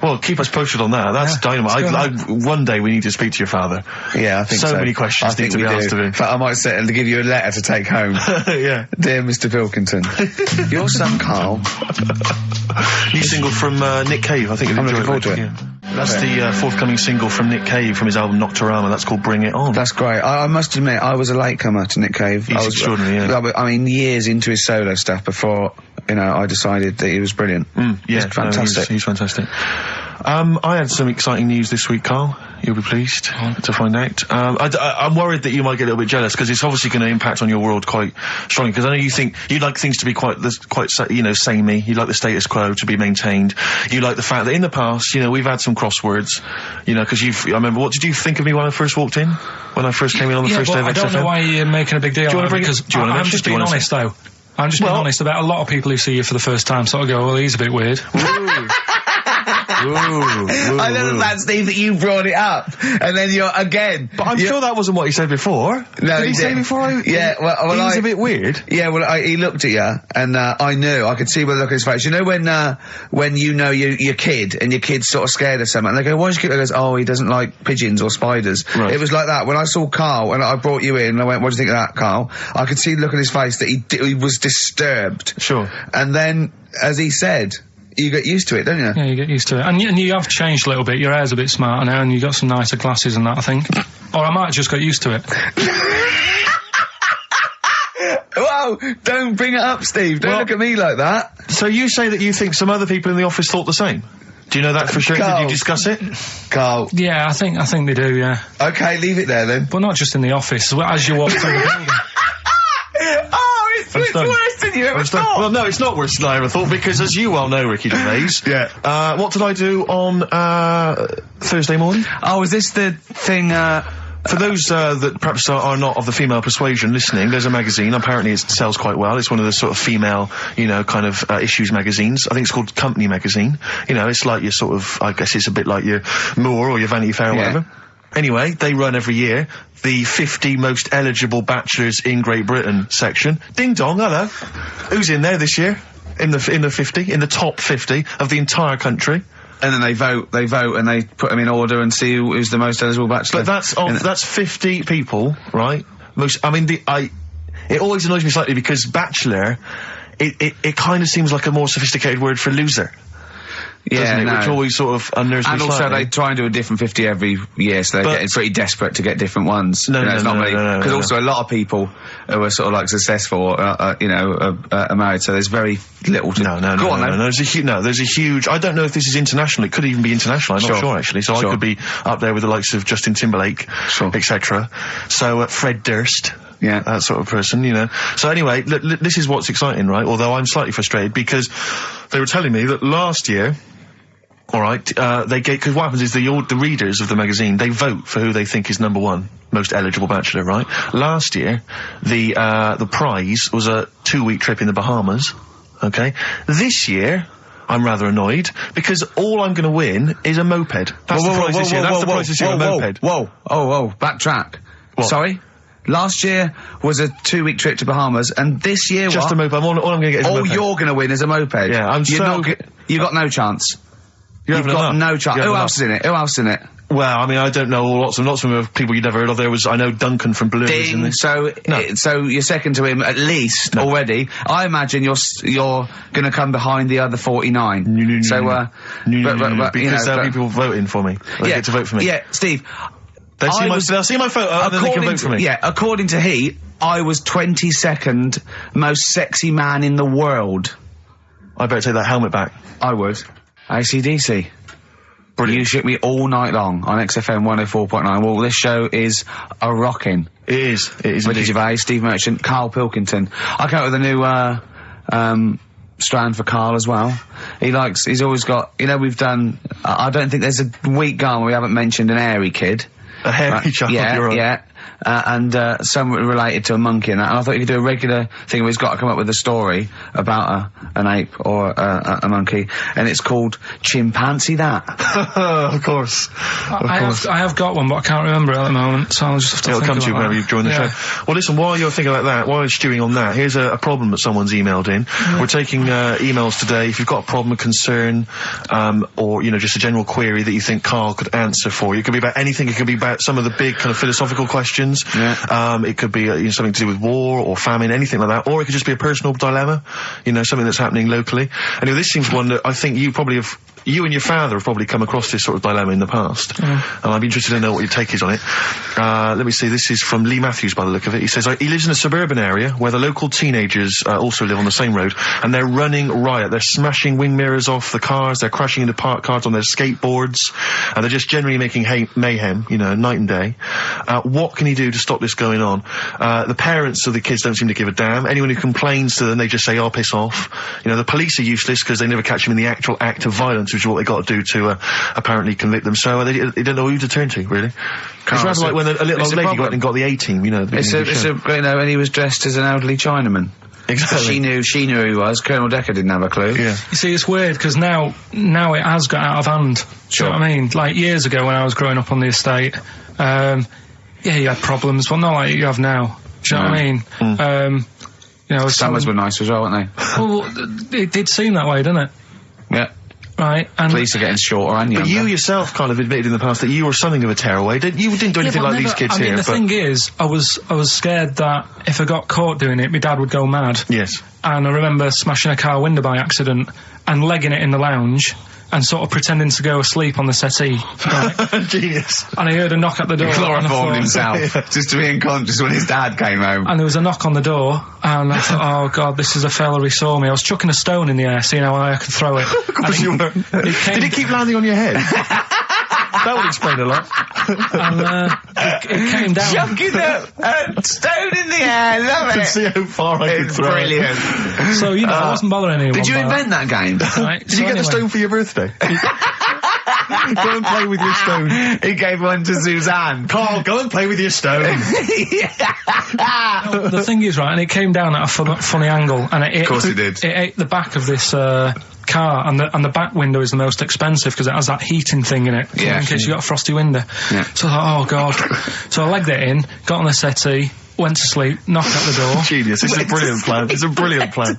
well, keep us posted on that. That's dynamite. One day we need to speak to your father. Yeah, I think so. So many questions need to be asked of him. In fact, I might sit and give you a letter to take home. Yeah. Dear Mr. Pilkington, your son Karl. New single from Nick Cave, I think. I'm looking forward to it. Yeah. That's the forthcoming single from Nick Cave from his album Nocturama. That's called Bring It On. That's great. I must admit, I was a latecomer to Nick Cave. He's extraordinary, yeah. I mean, years into his solo stuff before, I decided that he was brilliant. Yeah, he's fantastic. He's fantastic. I had some exciting news this week, Karl. You'll be pleased to find out. I'm worried that you might get a little bit jealous because it's obviously going to impact on your world quite strongly. Because I know you think you'd like things to be quite samey. You like the status quo to be maintained. You like the fact that in the past, we've had some crosswords. Because I remember. What did you think of me when I first walked in? When I first came in on the first day of XFM? I don't know why you're making a big deal. I'm just being honest, though. I'm just being honest about a lot of people who see you for the first time sort of go, well, he's a bit weird. I love that, Steve, that you brought it up, and then you're again. But I'm sure that wasn't what he said before. No, did he say before? Yeah, well, he was a bit weird. Yeah, well, he looked at you, and I knew. I could see by the look on his face. You know when your kid and your kid's sort of scared of something, and they go, "Why is your kid?" He goes, "Oh, he doesn't like pigeons or spiders." Right. It was like that when I saw Karl, and I brought you in, and I went, "What do you think of that, Karl?" I could see the look on his face that he was disturbed. Sure. And then, as he said, you get used to it, don't you? Yeah, you get used to it. And you have changed a little bit. Your hair's a bit smarter now, and you got some nicer glasses and that, I think. Or I might have just got used to it. Whoa! Don't bring it up, Steve. Don't look at me like that. So you say that you think some other people in the office thought the same? Do you know that for sure? Karl. Did you discuss it? Karl. Yeah, I think they do, yeah. Okay, leave it there then. But not just in the office, as you walk through the building. It's worse than you ever thought. Well, no, it's not worse than I ever thought, because as you well know, Ricky Gervais, what did I do on Thursday morning? Oh, is this the thing, for those that perhaps are not of the female persuasion listening, there's a magazine. Apparently it sells quite well. It's one of the sort of female, issues magazines. I think it's called Company Magazine. It's like your sort of, I guess it's a bit like your Moore or your Vanity Fair or whatever. Anyway, they run every year the 50 most eligible bachelors in Great Britain section. Ding dong, hello. Who's in there this year? In the top 50 of the entire country. And then they vote, and they put them in order and see who's the most eligible bachelor. But that's 50 people, right? It always annoys me slightly because bachelor, it kind of seems like a more sophisticated word for loser. Yeah, no. Which always sort of unnerves me and also slightly. they try and do a different 50 every year, so they're getting pretty desperate to get different ones. Because also a lot of people who are sort of like successful, are married, so there's very little to... There's a huge... I don't know if this is international. It could even be international. I'm not sure, actually. So I could be up there with the likes of Justin Timberlake, etc. So, Fred Durst... Yeah. That sort of person, So anyway, this is what's exciting, right? Although I'm slightly frustrated because they were telling me that last year... Alright, because what happens is the readers of the magazine, they vote for who they think is number one most eligible bachelor, right? Last year, the prize was a 2-week trip in the Bahamas, okay? This year, I'm rather annoyed, because all I'm gonna win is a moped. That's the prize this year. That's the prize this year, a moped. Whoa, backtrack. What? Sorry? Last year was a 2-week trip to Bahamas, and this year just a moped. All I'm gonna get is a moped. All you're gonna win is a moped. Yeah, you've got no chance. You've got no chance. Who else is in it? Well, I mean, I don't know lots of them are people you'd never heard of. I know Duncan from Blue. Ding. So you're second to him at least already. I imagine you're going to come behind the other 49. Because there'll be people voting for me. They get to vote for me. Yeah, Steve. They'll see my photo and then they can vote for me. Yeah, according to Heat, I was 22nd most sexy man in the world. I better take that helmet back. I would. AC/DC. Brilliant. You shook me all night long on XFM 104.9. Well, this show is a rocking. It is. Ricky Gervais, Steve Merchant, Karl Pilkington. I came up with a new strand for Karl as well. He's always got, we've done, I don't think there's a week gone where we haven't mentioned an hairy kid. A hairy child, you're right. Yeah. and something related to a monkey and that. And I thought you could do a regular thing where he's got to come up with a story about an ape or a monkey, and it's called Chimpanzee That. Of course. I have got one, but I can't remember it at the moment, so I'll just have to It'll think come to you about whenever you join the show. Well, listen, while you're thinking about that, while you're stewing on that, here's a problem that someone's emailed in. We're taking emails today. If you've got a problem, a concern, or, you know, just a general query that you think Karl could answer for you. It could be about anything. It could be about some of the big kind of philosophical questions. It could be you know, something to do with war or famine, anything like that. Or it could just be a personal dilemma, you know, something that's happening locally. Anyway, this seems one that I think you and your father have probably come across this sort of dilemma in the past. And I'd be interested to know what your take is on it. Let me see, this is from Lee Matthews by the look of it. He says, he lives in a suburban area where the local teenagers also live on the same road, and they're running riot. They're smashing wing mirrors off the cars, they're crashing into parked cars on their skateboards, and they're just generally making mayhem, you know, night and day. What can he do to stop this going on? The parents of the kids don't seem to give a damn. Anyone who complains to them, they just say, oh, piss off. You know, the police are useless because they never catch them in the actual act of violence, which is what they got to do to apparently convict them. So they don't know who to turn to, really. It's rather like when a little old lady got the A-team, you know. You know, and he was dressed as an elderly Chinaman. Exactly. She knew who he was. Colonel Decker didn't have a clue. Yeah. You see, it's weird because now it has got out of hand. Sure. Do you know what I mean? Like years ago when I was growing up on the estate, yeah, you had problems, but not like you have now. Do you know what I mean? You know, summers were nice as well, weren't they? Well, it did seem that way, didn't it? Yeah. Right, and police are getting shorter and younger. But you yourself kind of admitted in the past that you were something of a tearaway. You didn't do anything like these kids here. The thing is, I was scared that if I got caught doing it, my dad would go mad. Yes. And I remember smashing a car window by accident and legging it in the lounge and sort of pretending to go asleep on the settee. Right? Genius. And I heard a knock at the door. He chloroformed himself just to be unconscious when his dad came home. And there was a knock on the door, and I thought, oh God, this is a fella who saw me. I was chucking a stone in the air, seeing how high I could throw it. Of course you were. Did it keep landing on your head? That would explain a lot. And it came down. Chucking a stone in the air, love it. To see how far I could throw brilliant. It. So, you know, I wasn't bothering anyone. Did you invent that game? Right, Did you get the stone for your birthday? Go and play with your stone. He gave one to Suzanne. Karl, go and play with your stone. The thing is, right, and it came down at a funny angle, and of course it did. It ate the back of this car, and the back window is the most expensive because it has that heating thing in it, in case you got a frosty window. Yeah. So I thought, oh God. So I legged it in, got on the settee, went to sleep, knocked at the door. Genius. It's a brilliant plan. It's a brilliant plan.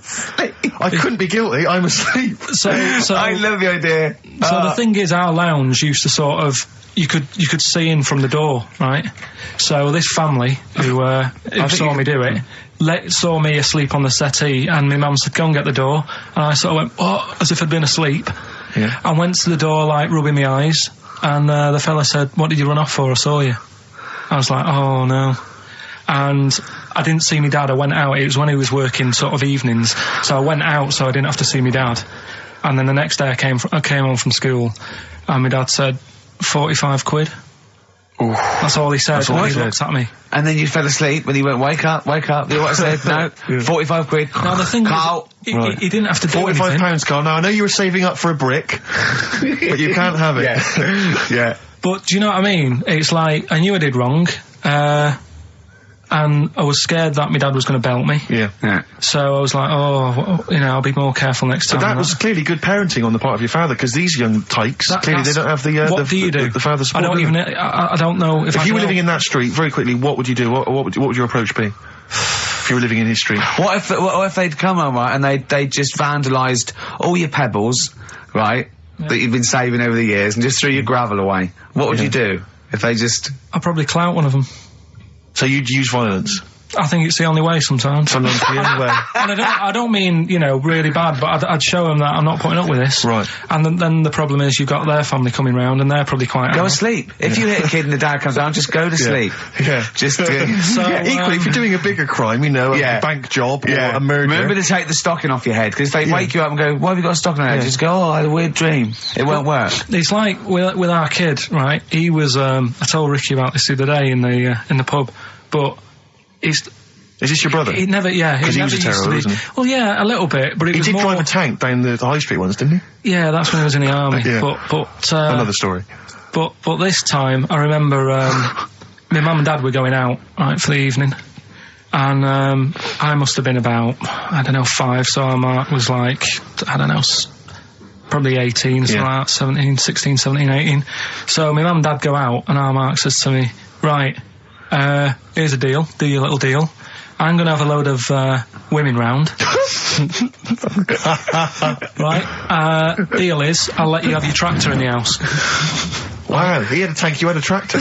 I couldn't be guilty. I'm asleep. So I love the idea. So the thing is, our lounge used to sort of, you could see in from the door, right? So this family who saw me do it, saw me asleep on the settee, and my mum said, go and get the door. And I sort of went, oh, as if I'd been asleep. Yeah. And went to the door, like, rubbing my eyes. And the fella said, what did you run off for? I saw you. I was like, oh no. And I didn't see my dad. I went out. It was when he was working sort of evenings. So I went out so I didn't have to see my dad. And then the next day I came home from school, and my dad said, 45 quid. Ooh. That's all he said. He looked at me. And then you fell asleep when he went, wake up. You know what I said? No, 45 quid. Now the thing Karl, is, he didn't have to do anything. £45, Karl. Now I know you were saving up for a brick, but you can't have it. Yeah. But do you know what I mean? It's like, I knew I did wrong, and I was scared that my dad was going to belt me. Yeah. So I was like, oh, you know, I'll be more careful next time. But that was clearly good parenting on the part of your father, because these young tykes, clearly they don't have the what do you do? The father support. I don't know if you were living in that street, very quickly, what would you do? What would your approach be? If you were living in his street? What if they'd come home, right, and they just vandalised all your pebbles, right, that you've been saving over the years, and just threw your gravel away? What would you do if they just... I'd probably clout one of them. So you'd use violence? I think it's the only way sometimes. Sometimes the only way. And I don't mean, you know, really bad, but I'd show them that I'm not putting up with this. Right. And then the problem is you've got their family coming round, and they're probably quite... Go asleep. If you hit a kid and the dad comes down, just go to sleep. Yeah. Just equally, if you're doing a bigger crime, you know, a bank job or a murder... Remember to take the stocking off your head, because if they wake you up and go, why have you got a stocking on your head? Just go, oh, I had a weird dream. It won't work. It's like with our kid, right? He was... I told Ricky about this the other day in the pub, but... Is this your brother? He never, because he was a terror, wasn't he? Well, yeah, a little bit, but he did drive a tank down the high street once, didn't he? Yeah, that's when he was in the army. Yeah. But another story. But this time, I remember my my mum and dad were going out, right, for the evening. And I must have been about, 5, so our Mark was like, probably 18, something like that, 16, 17, 18. So my mum and dad go out, and our Mark says to me, right, here's a deal, do your little deal. I'm going to have a load of women round. Right, deal is, I'll let you have your tractor in the house. Wow, he had a tank, you had a tractor.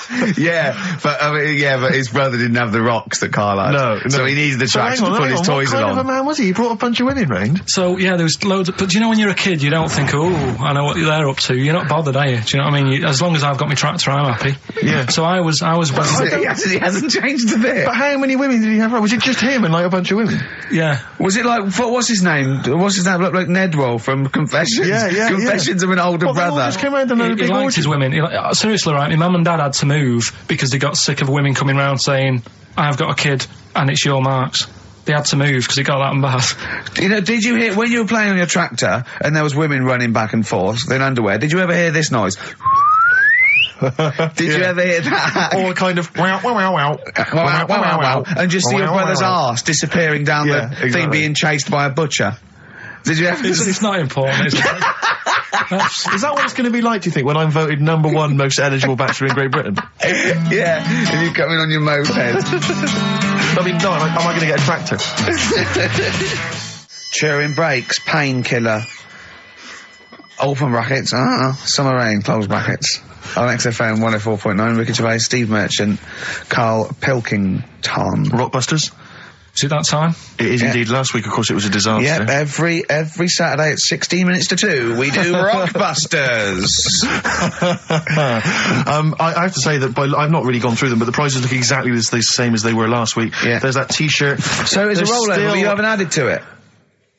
but his brother didn't have the rocks that Karl had. No. So he needed the tractor to put his toys on. What kind of a man was he? He brought a bunch of women round? So, yeah, there was loads of... But do you know when you're a kid, you don't think, oh, I know what they're up to. You're not bothered, are you? Do you know what I mean? As long as I've got my tractor, I'm happy. Yeah. So I was... He hasn't changed a bit. But how many women did he have around? Was it just him and, like, a bunch of women? Yeah. Was it like... What's his name? What's his name? Looked like Nedwell from Confessions. Yeah. Confessions of an older brother. They all just came around and he liked his women. Seriously, right, my mum and dad had to move because they got sick of women coming round saying, I've got a kid and it's your Mark's. They had to move because it got that bad. You know, did you hear, when you were playing on your tractor and there was women running back and forth in underwear, did you ever hear this noise? Did you ever hear that? Or kind of wow, wow, wow, wow. Wow, wow, wow, wow. And just see your brother's arse disappearing down the thing being chased by a butcher. Did you ever... It's not important, is it? Is that what it's going to be like, do you think, when I'm voted #1 most eligible bachelor in Great Britain? Yeah, and you come in on your moped. I mean, no, am I going to get a tractor? Chewing brakes, painkiller. Open brackets, summer rain, close brackets. On XFM 104.9, Ricky Gervais, Steve Merchant, Karl Pilkington. Rockbusters? Is it that time? It is indeed. Last week, of course, it was a disaster. Yep, every Saturday at 16 minutes to 2, we do Rockbusters. I have to say that I've not really gone through them, but the prizes look exactly the same as they were last week. Yeah. There's that T-shirt. So it's a rollover, but you haven't added to it.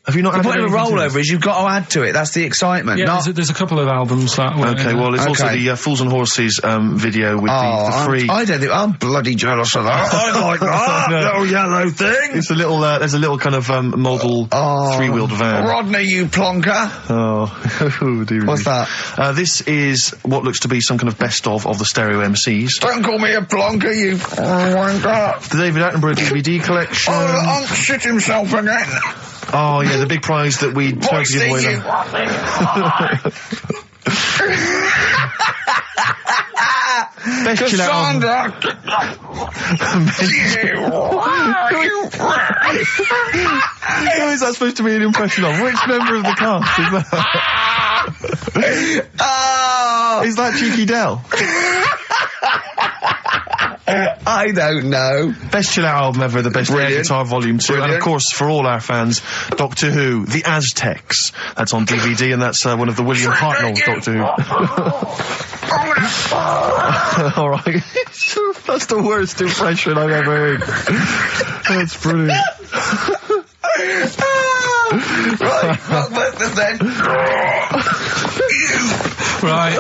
Have you not the added point of a rollover is you've got to add to it. That's the excitement. Yeah, there's a couple of albums that were... Okay, well, it's also the Fools and Horses video with the free... I don't think... I'm bloody jealous of that. I like that little yellow thing. It's a little... there's a little kind of model three-wheeled van. Rodney, you plonker. Oh, dear. What's that? This is what looks to be some kind of best of the stereo MCs. Don't call me a plonker, you wanker. The David Attenborough DVD collection. Unc shit himself again. Oh, yeah, the big prize that we tried to give away. Best chill out. Who is that supposed to be an impression of? Which member of the cast is that? Is that Cheeky Dell? I don't know. Best chill out album ever, the best air guitar volume 2, and of course for all our fans, Doctor Who, The Aztecs. That's on DVD, and that's one of the William Hartnell Doctor Who. All right, that's the worst impression I've ever heard. That's brilliant. Right, then. Right,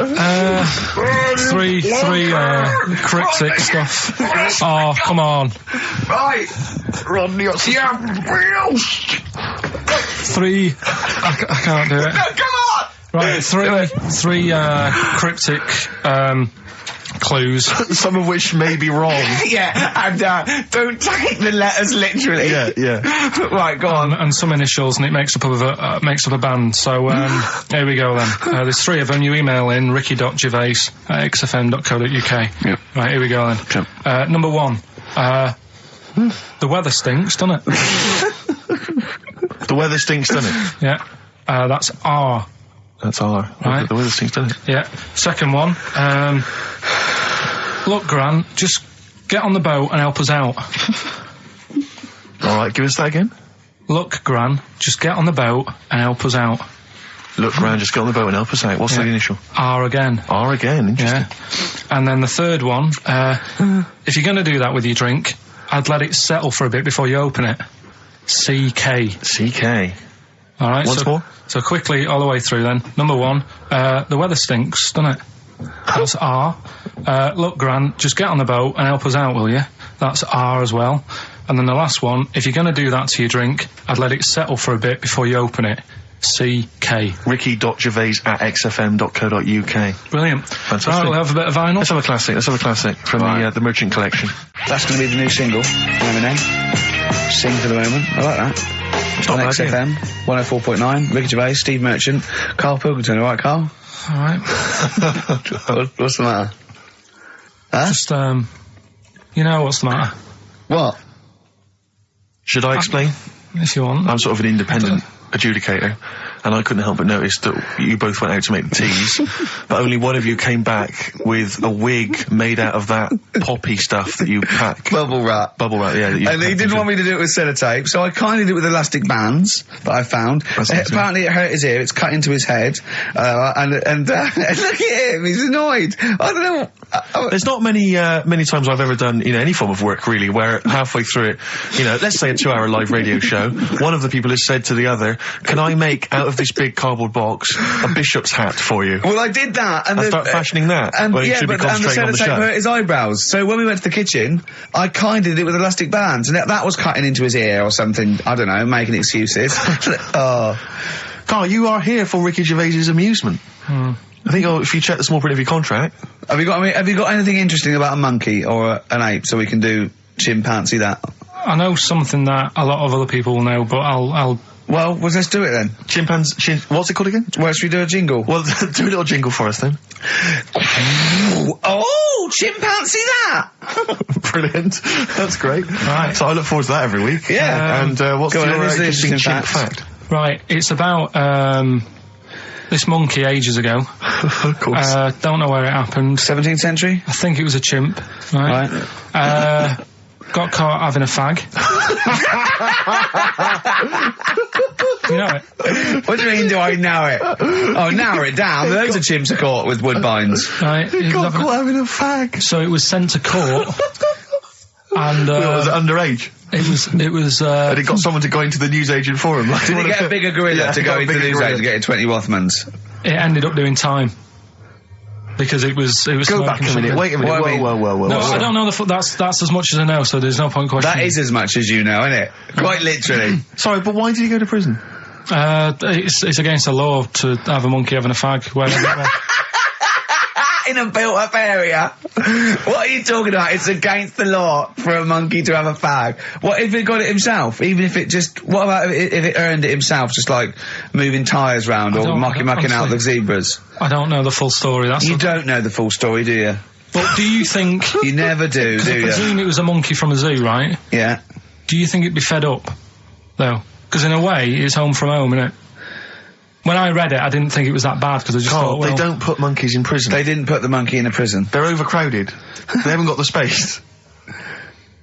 three cryptic stuff. Oh, come on. Right, Rodney, three. I can't do it. No, come on. Right, three cryptic clues. Some of which may be wrong. Yeah, and don't take the letters literally. Yeah. Right, go on. And some initials, and it makes up a band. So here we go then. There's 3 of them. You email in ricky.gervais@xfm.co.uk. Yep. Right, here we go then. Sure. Number 1. The weather stinks, doesn't it? The weather stinks, doesn't it? Yeah. That's R. That's R. Right. The weather stinks, doesn't it? Yeah. Second one. Look, Gran, just get on the boat and help us out. All right, give us that again. Look, Gran, just get on the boat and help us out. Look, Gran, just get on the boat and help us out. What's the initial? R again. R again, interesting. Yeah. And then the third one, if you're going to do that with your drink, I'd let it settle for a bit before you open it. CK. CK. All right. Once more? So quickly, all the way through then. Number 1, the weather stinks, doesn't it? That's R. Look, Gran, just get on the boat and help us out, will you? That's R as well. And then the last one, if you're going to do that to your drink, I'd let it settle for a bit before you open it. CK. Ricky.gervais@xfm.co.uk. Brilliant. Fantastic. Right, we'll have a bit of vinyl. Let's have a classic from the Merchant Collection. That's going to be the new single. Lemonade. Sing for the moment. I like that. On XFM 104.9. Ricky Gervais, Steve Merchant, Karl Pilkington. All right, Karl? All right. What's the matter? Huh? Just, you know what's the matter? What? Should I explain? If you want. I'm sort of an independent adjudicator, and I couldn't help but notice that you both went out to make the teas, but only one of you came back with a wig made out of that poppy stuff that you pack. Bubble wrap. Bubble wrap, yeah. And he didn't want me to do it with sellotape, so I kindly did it with elastic bands that I found. Apparently it hurt his ear, it's cut into his head, and look at him, he's annoyed. I don't know. There's not many times I've ever done, any form of work really, where halfway through it, let's say a 2-hour live radio show, one of the people has said to the other, can I make out of this big cardboard box a bishop's hat for you? Well, I did that. And start fashioning that. And where you should be concentrating on the show. Hurt his eyebrows. So when we went to the kitchen, I kind of did it with elastic bands, and that was cutting into his ear or something. I don't know, making excuses. Oh. Carl, you are here for Ricky Gervais's amusement. I think if you check the small print of your contract. Have you got anything interesting about a monkey or an ape so we can do chimpanzee that? I know something that a lot of other people will know, but I'll Well, let's do it then. What's it called again? Well, should we do a jingle? Well, do a little jingle for us then. Oh, chimpanzee that! Brilliant. That's great. Right. So I look forward to that every week. Yeah. And what's your interesting chimp fact? Right, it's about this monkey ages ago. Of course. Don't know where it happened. 17th century? I think it was a chimp. Right. Got caught having a fag. You know it? What do you mean, do I know it? Oh, narrow it down. Loads of chimps are caught with woodbines. Right. Got caught having a fag. So it was sent to court. And was it underage? It was and it got someone to go into the newsagent for him. Did he get a bigger gorilla to go into the newsagent to get 20 Rothmans? It ended up doing time. Because it was. Go back a minute. Wait a minute. Whoa. No, I don't know that's as much as I know. So there's no point questioning. That is as much as you know, isn't it? Quite literally. Sorry, but why did he go to prison? It's against the law to have a monkey having a fag. In a built-up area. What are you talking about? It's against the law for a monkey to have a fag. What if it got it himself? Even if it just... What about if it earned it himself, just like moving tyres round or mucking out the zebras? I don't know the full story. You don't know the full story, do you? But do you think... You never do you? I presume it was a monkey from a zoo, right? Yeah. Do you think it'd be fed up, though? Because in a way, it's home from home, isn't it? When I read it, I didn't think it was that bad, because I just thought, well... they don't put monkeys in prison. They didn't put the monkey in a prison. They're overcrowded. They haven't got the space.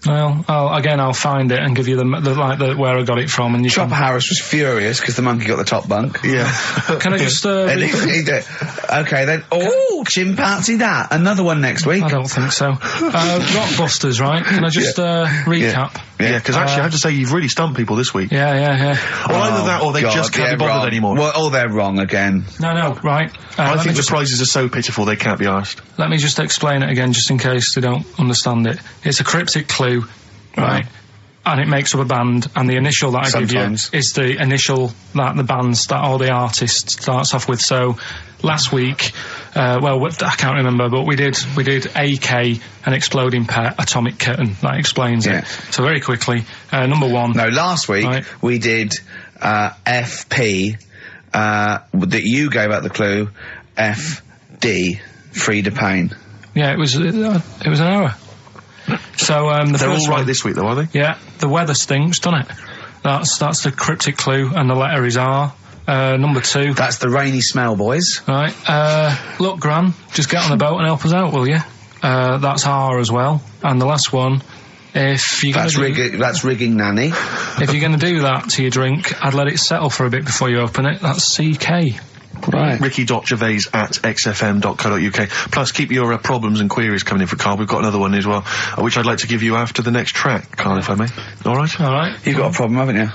Well, I'll find it and give you the where I got it from. And Chopper Harris was furious because the monkey got the top bunk. Yeah. Can I just... Okay, then... Oh, chimpanzee that. Another one next week. I don't think so. Rockbusters, right? Can I just recap? Yeah, because actually I have to say you've really stumped people this week. Yeah. Well, either that or they just can't be bothered anymore. Well, oh, they're wrong again. No, right. I think the prizes are so pitiful they can't be asked. Let me just explain it again, just in case they don't understand it. It's a cryptic clue, right? And it makes up a band, and the initial that I give you is the initial that the band or the artist starts off with. So last week, I can't remember, but we did AK, an exploding pet, atomic kitten. That explains it. So very quickly, number one. No, last week we did FP. That you gave out the clue. FD, Frida Payne. Yeah, it was an error. So they're all right this week, though, are they? Yeah, the weather stinks, doesn't it? That's the cryptic clue, and the letter is R. Number two. That's the rainy smell, boys. Right. Look, Gran, just get on the boat and help us out, will you? That's R as well. And the last one, if you're that's rigging Nanny. If you're going to do that to your drink, I'd let it settle for a bit before you open it. That's CK. Right. Ricky.gervais@xfm.co.uk. Plus, keep your problems and queries coming in for Carl. We've got another one as well, which I'd like to give you after the next track, Carl, if I may. All right. You've got a problem, haven't you?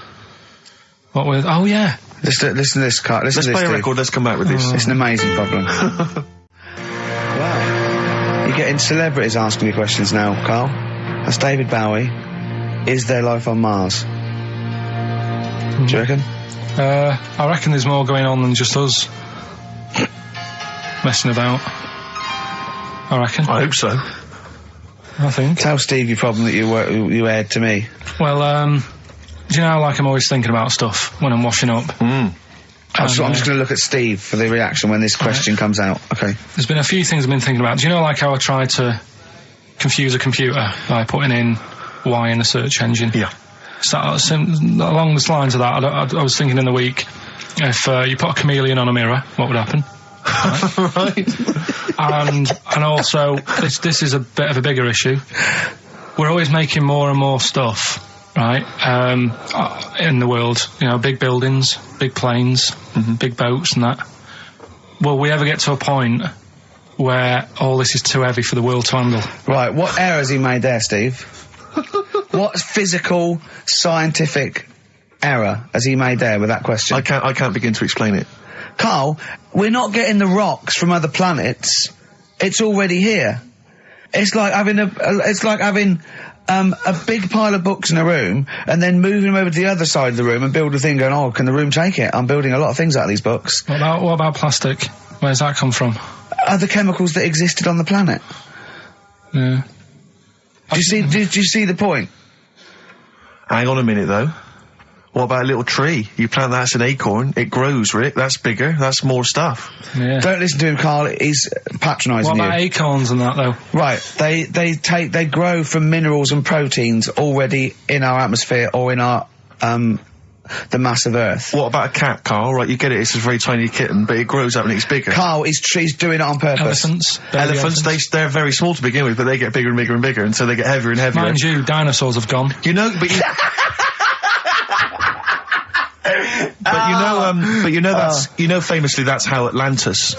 What with? Oh, yeah. Listen to this, Carl. Let's play a record. Let's come back with this. It's an amazing problem. Wow. You're getting celebrities asking me questions now, Carl. That's David Bowie. Is there life on Mars? Do you reckon? I reckon there's more going on than just us messing about. I reckon. I hope so. I think. Tell Steve your problem that you aired to me. Well, do you know how, like, I'm always thinking about stuff when I'm washing up? I'm just going to look at Steve for the reaction when this question comes out. Okay. There's been a few things I've been thinking about. Do you know, like, how I tried to confuse a computer by putting in Y in a search engine? Yeah. So, along the lines of that, I was thinking in the week, if you put a chameleon on a mirror, what would happen? Right. And also, this is a bit of a bigger issue. We're always making more and more stuff, right, in the world. You know, big buildings, big planes, big boats and that. Will we ever get to a point where all this is too heavy for the world to handle? Right, what error has he made there, Steve? What physical, scientific error has he made there with that question? I can't begin to explain it. Carl, we're not getting the rocks from other planets. It's already here. It's like having a big pile of books in a room and then moving them over to the other side of the room and build a thing going, oh, can the room take it? I'm building a lot of things out of these books. What about plastic? Where's that come from? Other chemicals that existed on the planet. Yeah. Do you see the point? Hang on a minute, though. What about a little tree? You plant that as an acorn, it grows, Rick. That's bigger. That's more stuff. Yeah. Don't listen to him, Carl. He's patronising you. What about acorns and that, though? Right. They grow from minerals and proteins already in our atmosphere or in our the mass of Earth. What about a cat, Carl? Right, you get it. It's a very tiny kitten, but it grows up and it's bigger. Carl, he's doing it on purpose. Elephants, they're very small to begin with, but they get bigger and bigger and bigger, and so they get heavier and heavier. Mind you, dinosaurs have gone. You know, but you... famously that's how Atlantis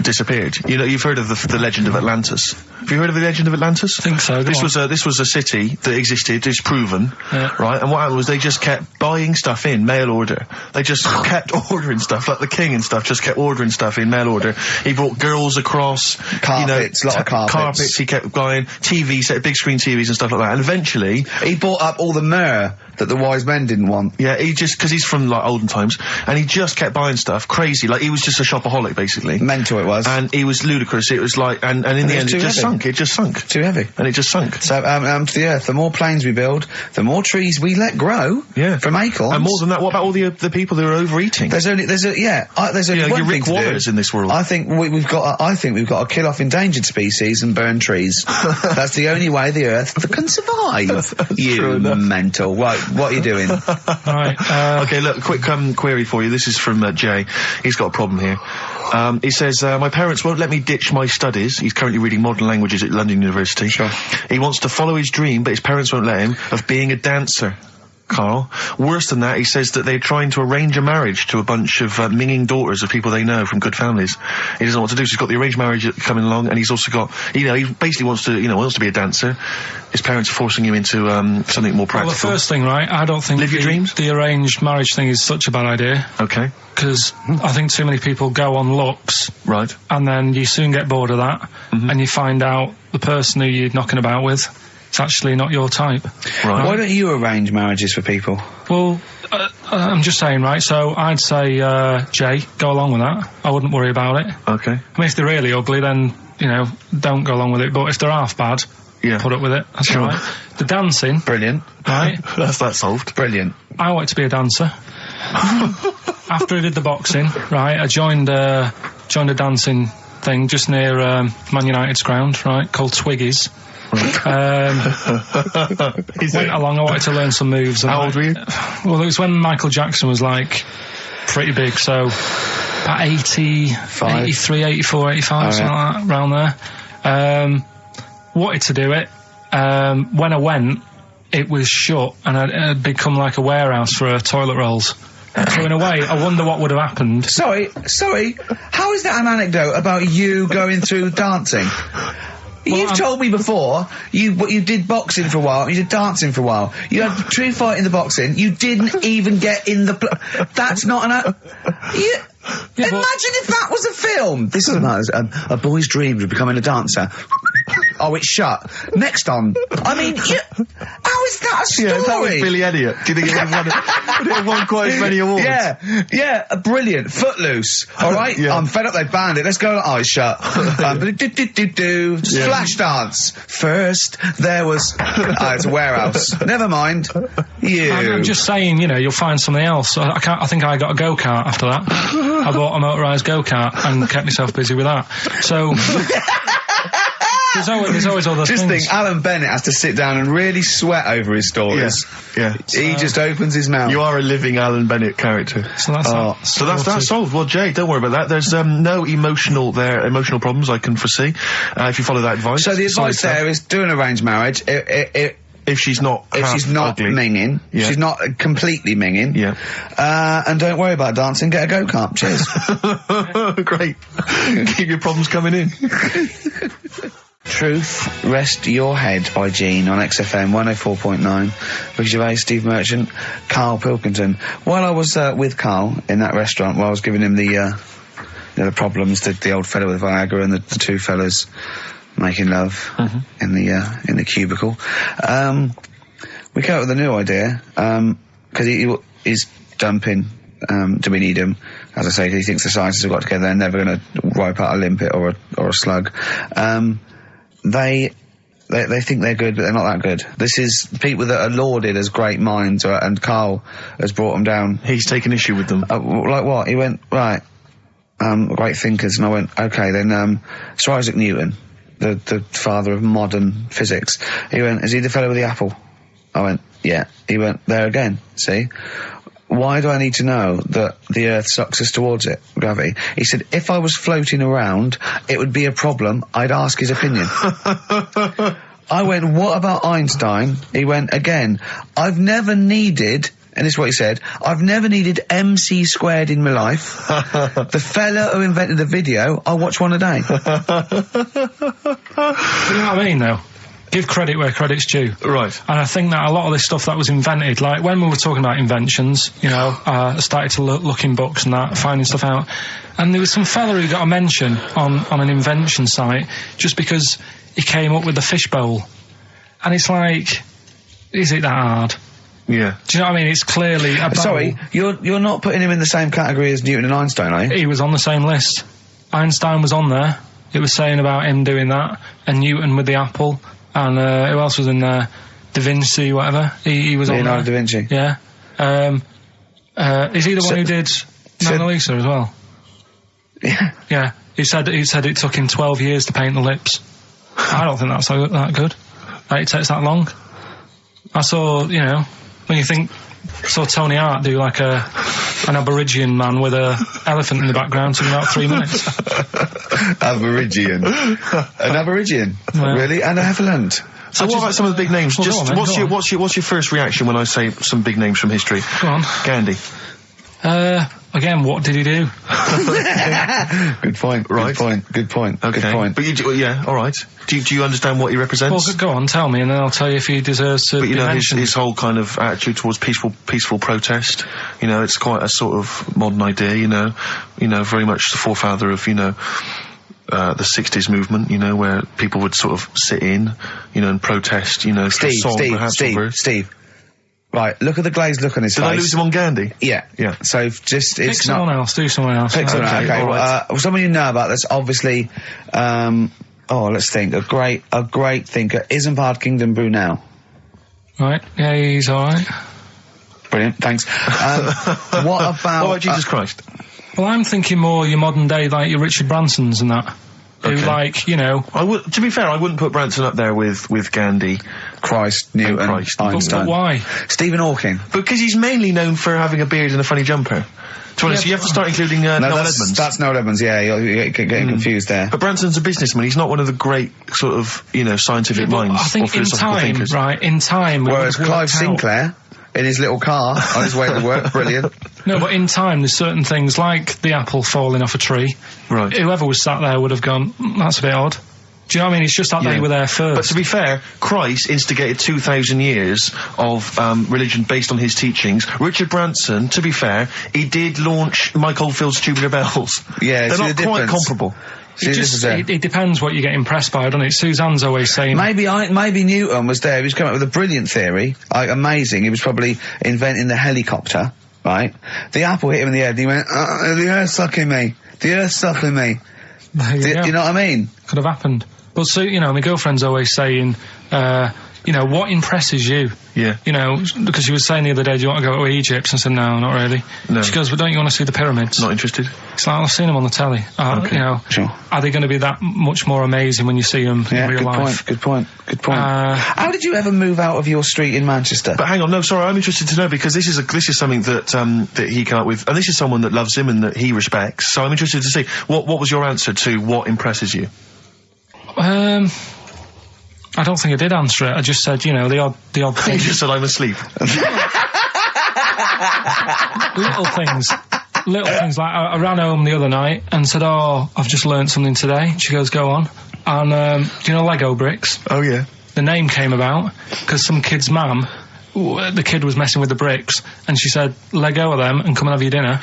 disappeared. You know, you've heard of the legend of Atlantis. Have you heard of the legend of Atlantis? I think so. This was a city that existed, is proven, right? And what happened was they just kept buying stuff in mail order. They just kept ordering stuff, like the king and stuff. Just kept ordering stuff in mail order. He brought girls across, carpets, lot of carpets. He kept buying TVs, big screen TVs and stuff like that. And eventually, he bought up all the myrrh that the wise men didn't want. Yeah, because he's from like olden times, and he just kept buying stuff, crazy. Like he was just a shopaholic, basically. Mental it was, and he was ludicrous. It was like, and in the end, it just sunk. It just sunk. Too heavy, and it just sunk. So, to the Earth, the more planes we build, the more trees we let grow. Yeah, from acorns. And more than that, what about all the people who are overeating? There's only one thing Rick to Wallers do. In this world. I think we've got to kill off endangered species and burn trees. That's the only way the Earth can survive. You mental. Right, what are you doing? Right. Okay, look, quick query for you. This is from Jay. He's got a problem here. He says, my parents won't let me ditch my studies. He's currently reading modern languages at London University. Sure. He wants to follow his dream, but his parents won't let him, of being a dancer. Carl. Worse than that, he says that they're trying to arrange a marriage to a bunch of minging daughters of people they know from good families. He doesn't know what to do, so he's got the arranged marriage coming along, and he's also got, he basically wants to be a dancer. His parents are forcing him into something more practical. Well, the first thing, right, I don't think Live your dreams? The arranged marriage thing is such a bad idea. Okay. Because I think too many people go on looks. Right. And then you soon get bored of that, and you find out the person who you're knocking about with, it's actually not your type. Right. Why don't you arrange marriages for people? Well, I'm just saying, right, so I'd say, Jay, go along with that. I wouldn't worry about it. Okay. I mean, if they're really ugly, then, don't go along with it. But if they're half bad, put up with it. That's all right. The dancing. Brilliant. Right? That's that solved. Brilliant. I wanted to be a dancer. After I did the boxing, right, I joined a dancing thing just near Man United's ground, right, called Twiggy's. Went along, I wanted to learn some moves. How old were you? Well, it was when Michael Jackson was, pretty big, so about 83, 84, 85, something like that, around there. Wanted to do it. When I went, it was shut, and it had become like a warehouse for toilet rolls. So in a way, I wonder what would have happened. Sorry, how is that an anecdote about you going through dancing? You've told me before you did boxing for a while, you did dancing for a while. You had a true fight in the boxing. You didn't even get in the. That's not an. Imagine if that was a film. This is a boy's dreams of becoming a dancer. oh, it's shut. Next on. I mean, how is that a story? Yeah, that was Billy Elliot. Do you think it would have won quite as many awards? Yeah, brilliant. Footloose. All right, I'm fed up. They banned it. Let's go. Oh, it's shut. Flash dance. First, there was. It's a warehouse. Never mind. I'm just saying, you know, you'll find something else. I think I got a go-kart after that. I bought a motorised go-kart and kept myself busy with that. So there's always other things. Just think, Alan Bennett has to sit down and really sweat over his stories. Yeah. He just opens his mouth. You are a living Alan Bennett character. So that's solved. Well, Jay, don't worry about that. There's no emotional problems I can foresee if you follow that advice. So the advice there is do an arranged marriage. If she's not ugly. minging, she's not completely minging. Yeah. And don't worry about dancing. Get a go-kart. Cheers. Great. Keep your problems coming in. Truth Rest Your Head by Gene on XFM 104.9 with Gervais, Steve Merchant, Karl Pilkington. While I was with Karl in that restaurant, while I was giving him the problems, the old fella with Viagra and the two fellas making love in the cubicle, we came up with a new idea, because he's dumping, do we need him? As I say, he thinks the scientists have got together, they're never going to wipe out a limpet or a slug. They think they're good, but they're not that good. This is people that are lauded as great minds, and Karl has brought them down. He's taken issue with them. Like what? He went, right, great thinkers, and I went, okay, then, Sir Isaac Newton, the father of modern physics. He went, is he the fellow with the apple? I went, yeah. He went, there again, see? Why do I need to know that the Earth sucks us towards it, gravity? He said, if I was floating around, it would be a problem. I'd ask his opinion. I went, what about Einstein? He went, again, I've never needed, and this is what he said, I've never needed MC squared in my life. The fella who invented the video, I watch one a day. You know what I mean, though? Give credit where credit's due. Right. And I think that a lot of this stuff that was invented, like when we were talking about inventions, you know, I started to look in books and that, finding stuff out. And there was some fella who got a mention on an invention site just because he came up with the fishbowl. And it's like, is it that hard? Yeah. Do you know what I mean? It's clearly a bowl. Sorry, you're not putting him in the same category as Newton and Einstein, are you? He was on the same list. Einstein was on there. It was saying about him doing that. And Newton with the apple. And who else was in there? Da Vinci, whatever. He was on there. Leonardo da Vinci. Yeah. Is he the one who did Mona Lisa as well? Yeah. Yeah. He said it took him 12 years to paint the lips. I don't think that's that good. Like, it takes that long. I saw, you know, when you think, saw Tony Hart do like an Aborigine man with a elephant in the background in about 3 minutes. Aborigine. An Aborigine? Yeah. Really? And a elephant? So what about some of the big names? Well, what's your first reaction when I say some big names from history? Go on. Gandhi. Again, what did he do? Good point. Right. Good point. Okay. Good point. But yeah, all right. Do you understand what he represents? Well, go on, tell me, and then I'll tell you if he deserves to be mentioned. His whole kind of attitude towards peaceful protest. You know, it's quite a sort of modern idea. You know, very much the forefather of the 60s movement. You know, where people would sort of sit in, and protest. You know, Steve. Right, look at the glazed look on his face. Did I lose him on Gandhi? Yeah. So just Pick someone else. Do someone else. Pick someone else. Okay. All right. Someone you know about that's obviously. Let's think. A great thinker. Isambard Kingdom Brunel. Right. Yeah, he's all right. Brilliant. Thanks. What about Jesus Christ? Well, I'm thinking more your modern day, like your Richard Bransons and that. Who, like, to be fair, I wouldn't put Branson up there with Gandhi, Christ, Newton, Einstein. But why? Stephen Hawking. Because he's mainly known for having a beard and a funny jumper. To be honest, you have to start including Noel Edmonds. That's Noel Edmonds, yeah, you're getting confused there. But Branson's a businessman, he's not one of the great sort of, scientific minds I think or philosophical thinkers. in time... Whereas Clive Sinclair... in his little car on his way to work, brilliant. No, but in time, there's certain things like the apple falling off a tree. Right. Whoever was sat there would have gone, that's a bit odd. Do you know what I mean? It's just that they were there first. But to be fair, Christ instigated 2,000 years of religion based on his teachings. Richard Branson, to be fair, he did launch Mike Oldfield's Tubular Bells. Yeah, they're not quite comparable. It depends what you get impressed by, doesn't it? Suzanne's always saying... Maybe Newton was there. He was coming up with a brilliant theory. Like, amazing. He was probably inventing the helicopter, right? The apple hit him in the head and he went, the earth's sucking me. The earth's sucking me. You know what I mean? Could have happened. But so, my girlfriend's always saying, what impresses you? Yeah. Because she was saying the other day, do you want to go to Egypt? And I said, no, not really. No. She goes, well, don't you want to see the pyramids? Not interested. It's like, I've seen them on the telly. Sure. Are they going to be that much more amazing when you see them in real life? Good point. How did you ever move out of your street in Manchester? But hang on, no, sorry, I'm interested to know, because this is something that he came up with, and this is someone that loves him and that he respects, so I'm interested to see, what was your answer to what impresses you? I don't think I did answer it. I just said, the odd You thing. just said I'm asleep. Little things like I ran home the other night and said, I've just learnt something today. She goes, go on. And do you know Lego bricks? Oh yeah. The name came about because some kid's mum, the kid was messing with the bricks, and she said, let go of them and come and have your dinner.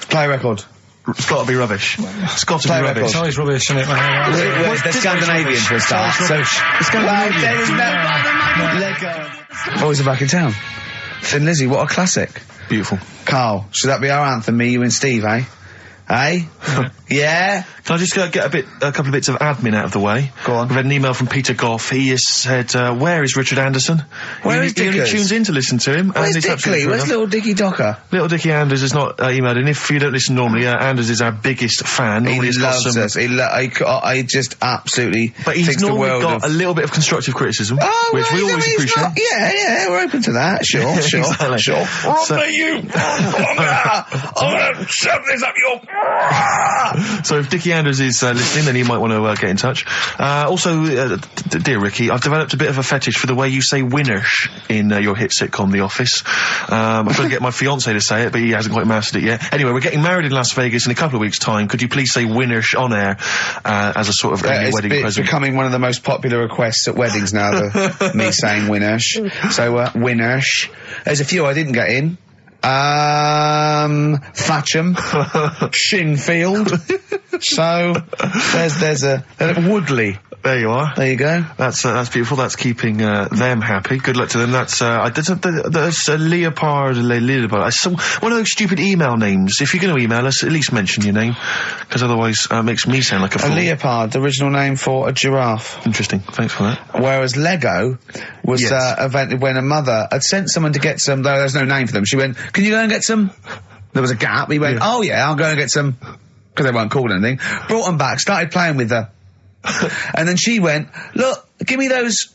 Play a record. It's got to be rubbish. It's got to be rubbish. It's always rubbish, isn't it? They're Scandinavian for a start. So Lego. Boys are back in town. Thin Lizzy, what a classic. Beautiful. Carl, should that be our anthem, me, you and Steve, eh? Yeah? Can I just get a couple of bits of admin out of the way? Go on. I've read an email from Peter Goff. He has said, where is Richard Anderson? Where is He only tunes in to listen to him. Where's Dickley? Where's little Dicky Docker? Little Dickie Anders has not emailed in. If you don't listen normally, Anders is our biggest fan. He loves us. I just absolutely But he's thinks the normally world got of... a little bit of constructive criticism, which we well, always appreciate. Yeah, we're open to that. Sure. Exactly. Sure. I'm gonna shove this up your... So if Dickie Anders is listening, then he might want to get in touch. Also, dear Ricky, I've developed a bit of a fetish for the way you say winners in your hit sitcom The Office. I'm trying to get my fiancé to say it, but he hasn't quite mastered it yet. Anyway, we're getting married in Las Vegas in a couple of weeks' time. Could you please say winners on air as a sort of wedding present? It's becoming one of the most popular requests at weddings now, me saying winners. So, winners. There's a few I didn't get in. Thatcham, Shinfield. So there's a Woodley. There you are. There you go. That's beautiful. That's keeping them happy. Good luck to them. That's Leopard. It's one of those stupid email names. If you're going to email us, at least mention your name, because otherwise it makes me sound like a fool. A leopard, the original name for a giraffe. Interesting. Thanks for that. Whereas Lego was invented when a mother had sent someone to get some. Though there's no name for them. She went, "Can you go and get some?" There was a gap. He went, "Oh yeah, I'll go and get some," because they weren't called anything. Brought them back. Started playing with her. And then she went, "Look, give me those."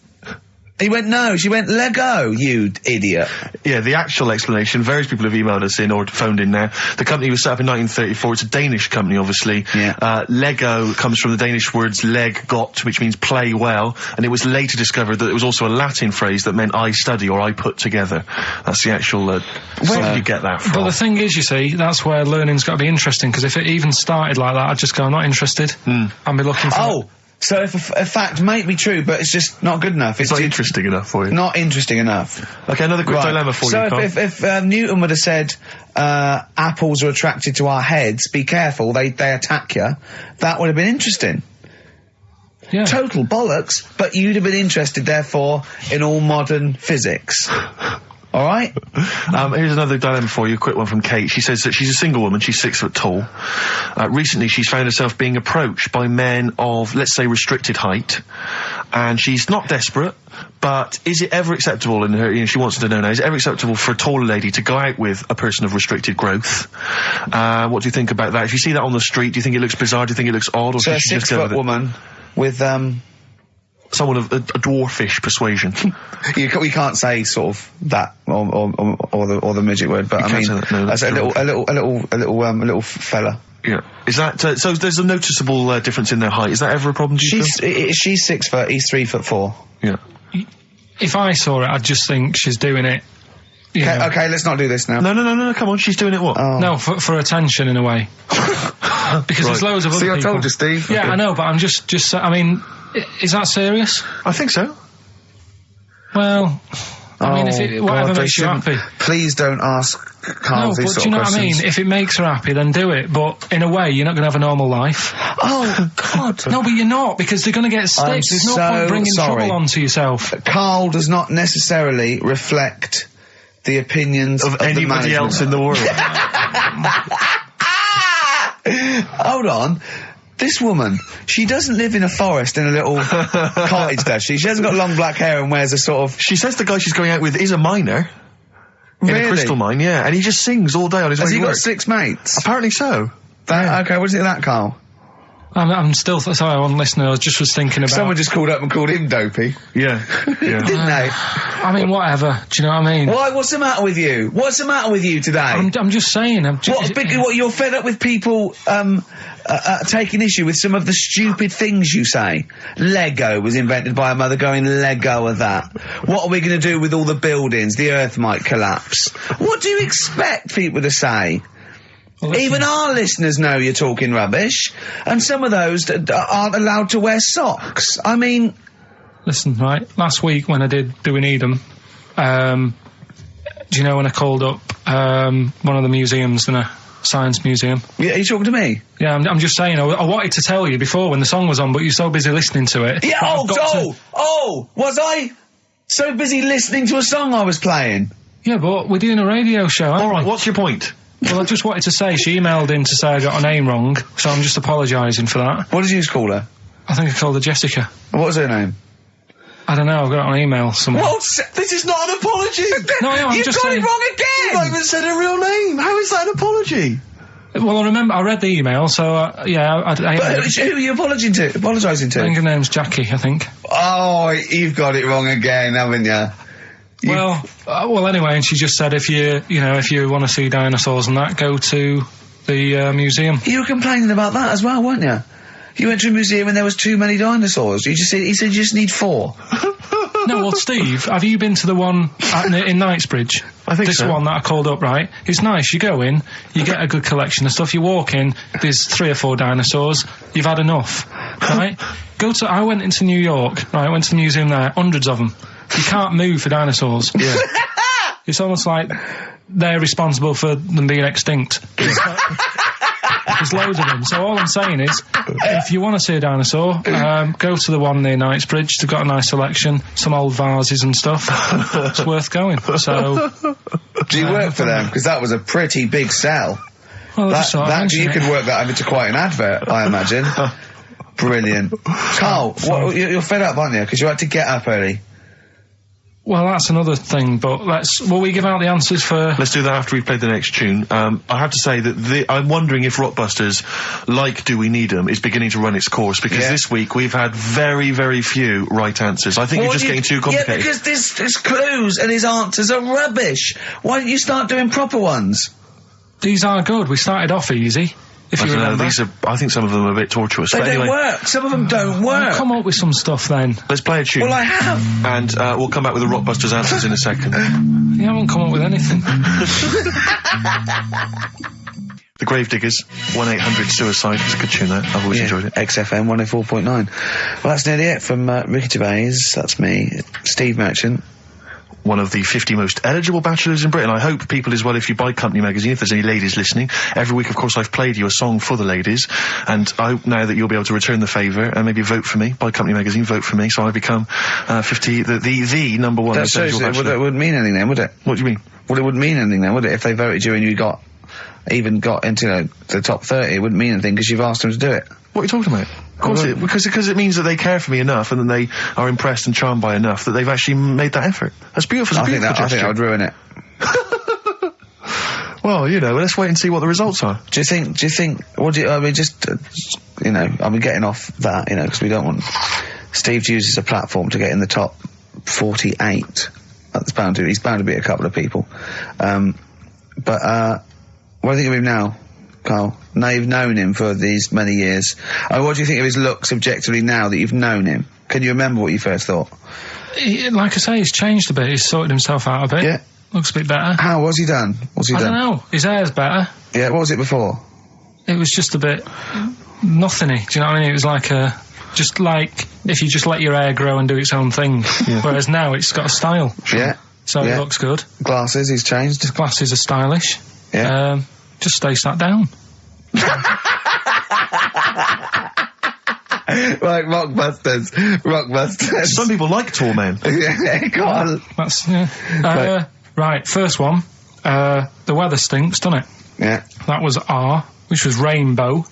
He went, "No." She went, "Lego, you idiot." Yeah, the actual explanation, various people have emailed us in or phoned in now. The company was set up in 1934. It's a Danish company, obviously. Yeah. Lego comes from the Danish words leg got, which means play well, and it was later discovered that it was also a Latin phrase that meant I study or I put together. That's the actual, where did you get that from? But the thing is, you see, that's where learning's got to be interesting, because if it even started like that, I'd just go, I'm not interested. I'd be looking for... So if a fact might be true, but it's just not good enough. It's not interesting enough for you. Not interesting enough. Okay, another quick dilemma for you, So if Newton would have said, apples are attracted to our heads, be careful, they attack you, that would have been interesting. Yeah. Total bollocks, but you'd have been interested, therefore, in all modern physics. All right? Here's another dilemma for you, a quick one from Kate. She says that she's a single woman, she's 6 foot tall. Recently she's found herself being approached by men of, let's say, restricted height. And she's not desperate, but is it ever acceptable in her, she wants to know now, is it ever acceptable for a taller lady to go out with a person of restricted growth? What do you think about that? If you see that on the street, do you think it looks bizarre, do you think it looks odd, or so should she just go with it? So a 6 foot woman with, someone of a dwarfish persuasion. We can't say sort of that or the midget word, but I mean that's a little fella. Yeah. Is that so? There's a noticeable difference in their height. Is that ever a problem? Do you feel? She's 6 foot. He's 3'4". Yeah. If I saw it, I'd just think she's doing it. Okay, let's not do this now. No, come on, she's doing it what? Oh. No, for attention in a way. Because there's loads of other people. I told you, Steve. Yeah, okay. I know, but I'm just I mean, is that serious? I think so. Well, I mean, whatever makes you happy. Please don't ask Karl these sort of questions. Do you know what I mean? If it makes her happy, then do it. But in a way, you're not going to have a normal life. Oh, God. No, but you're not, because they're going to get stick. There's no point bringing trouble onto yourself. Karl does not necessarily reflect the opinions of anybody else in the world. Hold on. This woman, she doesn't live in a forest in a little cottage, does she? She hasn't got long black hair and wears a sort of... She says the guy she's going out with is a miner. Really? In a crystal mine, yeah. And he just sings all day on his way to work. Has he got 6 mates? Apparently so. Okay, what do you think of that, Karl? I'm still... Sorry, I wasn't listening. I was thinking about... Someone just called up and called him dopey. Yeah. Didn't they? I mean, whatever. Do you know what I mean? Why? What's the matter with you? What's the matter with you today? I'm just saying. What, you're fed up with people taking issue with some of the stupid things you say? Lego was invented by a mother going, Lego of that. What are we going to do with all the buildings? The earth might collapse. What do you expect people to say? Well, even our listeners know you're talking rubbish, and some of those aren't allowed to wear socks. I mean... Listen, right, last week when I did Do We Need 'Em, do you know when I called up one of the museums in a science museum? Yeah, are you talking to me? Yeah, I'm just saying, I wanted to tell you before when the song was on, but you're so busy listening to it. Yeah, was I so busy listening to a song I was playing? Yeah, but we're doing a radio show, aren't we? All right, what's your point? Well, I just wanted to say, she emailed in to say I got her name wrong, so I'm just apologising for that. What did you call her? I think I called her Jessica. What was her name? I don't know, I've got it on email somewhere. This is not an apology! No, I'm just saying... You've got it wrong again! You've not even said her real name! How is that an apology? Well, I remember, I read the email, so, yeah, But who are you apologising to? I think her name's Jackie, I think. Oh, you've got it wrong again, haven't you? Well, anyway, and she just said if you want to see dinosaurs and that, go to the museum. You were complaining about that as well, weren't you? You went to a museum and there was too many dinosaurs. He said you just need 4. No, well, Steve, have you been to the one in Knightsbridge? I think this one that I called up, right? It's nice. You go in, you get a good collection of stuff. You walk in, there's 3 or 4 dinosaurs. You've had enough, right? I went into New York, right? I went to the museum there, hundreds of them. You can't move for dinosaurs. Yeah. It's almost like they're responsible for them being extinct. There's loads of them. So all I'm saying is, if you want to see a dinosaur, go to the one near Knightsbridge. They've got a nice selection, some old vases and stuff. It's worth going. So, do you work for them? Because that was a pretty big sell. Well, you could work that into quite an advert, I imagine. Brilliant. Karl, you're fed up, aren't you? Because you had to get up early. Well, that's another thing, but will we give out the answers for... Let's do that after we've played the next tune. I have to say that I'm wondering if Rockbusters, like Do We Need 'Em, is beginning to run its course, because this week we've had very, very few right answers. I think you're just getting too complicated. Yeah, because his clues and his answers are rubbish. Why don't you start doing proper ones? These are good. We started off easy. If you remember. I think some of them are a bit tortuous. They don't work. Some of them don't work. Come up with some stuff then. Let's play a tune. Well, I have. And we'll come back with the Rockbusters answers in a second. You haven't come up with anything. The Gravediggers, 1-800-SUICIDE. It's a good tune, that. I've always enjoyed it. XFM 104.9. Well, that's nearly it from Ricky Gervais. That's me, Steve Merchant. One of the 50 most eligible bachelors in Britain. I hope people as well, if you buy Company Magazine, if there's any ladies listening, every week, of course, I've played you a song for the ladies, and I hope now that you'll be able to return the favour and maybe vote for me. Buy Company Magazine, vote for me, so I become 50, the number one eligible bachelor. That wouldn't mean anything then, would it? What do you mean? Well, it wouldn't mean anything then, would it? If they voted you and you got into the top 30, it wouldn't mean anything because you've asked them to do it. What are you talking about? Of course, because it means that they care for me enough, and then they are impressed and charmed by enough that they've actually made that effort. That's beautiful. I think that would ruin it. Well, let's wait and see what the results are. Do you think? Getting off that, because we don't want Steve to use as a platform to get in the top 48. He's bound to be a couple of people. But what do you think of him now, Karl? Now you've known him for these many years. What do you think of his looks objectively now that you've known him? Can you remember what you first thought? Like I say, he's changed a bit. He's sorted himself out a bit. Yeah. Looks a bit better. How? What's he done? I don't know. His hair's better. Yeah, what was it before? It was just a bit nothingy. Do you know what I mean? It was like just like if you just let your hair grow and do its own thing. Yeah. Whereas now it's got a style. Yeah. So Yeah. he looks good. Glasses, he's changed. His glasses are stylish. Yeah. Just stay sat down. Right, Rockbusters. Some people like tall men. Yeah, go on. That's, yeah. Right, first one. The weather stinks, doesn't it? Yeah. That was R, which was rainbow.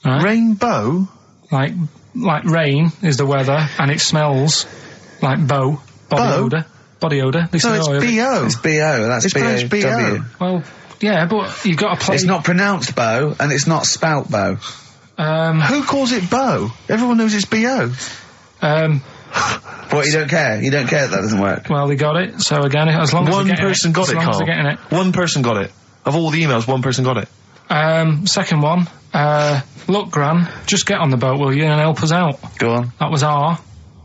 Right? Rainbow? Like rain is the weather, and it smells like body Bow? odour. Body odour. No, it's B.O. It's B.O., that's It's pronounced B.O.W. B.O. Well, yeah, but you've got to play... It's not pronounced bow, and it's not spout bow. Who calls it bow? Everyone knows it's B.O. What, you don't care? You don't care that doesn't work? Well, they got it, so again, as long as One they're getting person got it, as long Carl. as they're getting it. One person got it. Of all the emails, one person got it. Second one, look, Gran, just get on the boat, will you, and help us out. Go on. That was R.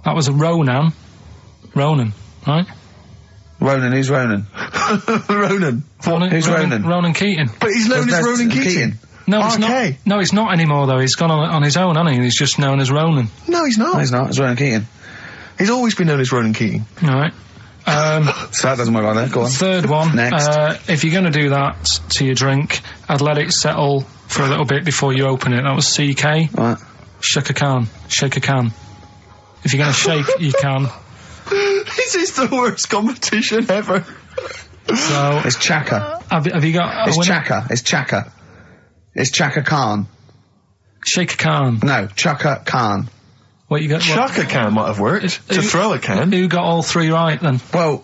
That was a Ronan, right? Ronan, who's Ronan? Ronan. Who's Ronan? Ronan Keating. But he's known as Ronan Keating. No, it's RK. not. No, it's not anymore, though. He's gone on his own, hasn't he? He's just known as Ronan. No, he's not. No, he's not. It's Ronan Keating. He's always been known as Ronan Keating. All right. So that doesn't work like that. Go on. Third one. Next. If you're going to do that to your drink, I'd let it settle for a little bit before you open it. That was CK. What? Shake a can. Shake a can. If you're going to shake, you can. This is the worst competition ever. So It's Chaka. have you got? It's Chaka. It's Chaka. It's Chaka Khan. Shake a can. No, Chaka Khan. What you got? Chuck a can might have worked. To throw a can. Who got all three right then? Well,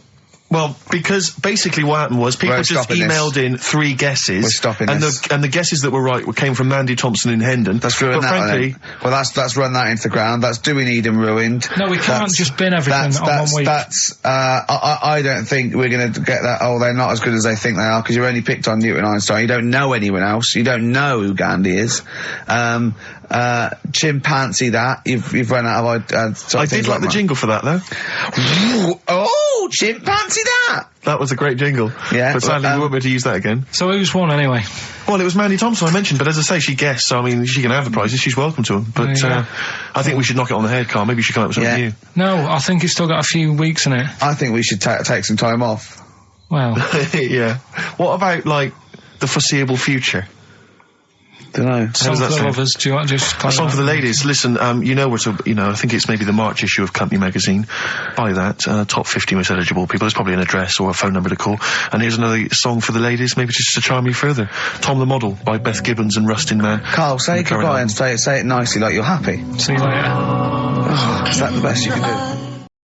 because basically what happened was people We're just stopping emailed in 3 guesses. We're stopping and this. the guesses that were right came from Mandy Thompson in Hendon. That's ruined but that. frankly, Well, that's run that into the ground. That's doing Eden ruined. No, we can't just bin everything on 1 week. I don't think we're going to get that. Oh, they're not as good as they think they are because you only picked on Newton Einstein. You don't know anyone else. You don't know who Gandhi is. Chimpanzee that you've run out of. I did like the jingle for that though. Oh, chimpanzee that. That was a great jingle. Yeah, But sadly we won't be able to use that again. So who's won anyway? Well, it was Mandy Thompson I mentioned, but as I say, she guessed, so I mean, she can have the prizes, she's welcome to them. But, Yeah. I think we should knock it on the head, Carl. Maybe you should come up with something Yeah. new. No, I think it's still got a few weeks in it. I think we should take some time off. Well, Yeah. What about, like, the foreseeable future? Don't know. song does for that the sound? lovers. Do you want to just play A song that? for the ladies. Listen, I think it's maybe the March issue of Company Magazine. Buy that. Top 50 most eligible people. There's probably an address or a phone number to call. And here's another song for the ladies, maybe just to charm you further. Tom the Model by Beth Gibbons and Rustin Man. Carl, say And Karen goodbye Allen. and say it nicely, like you're happy. See you later. Oh, is that the best you can do?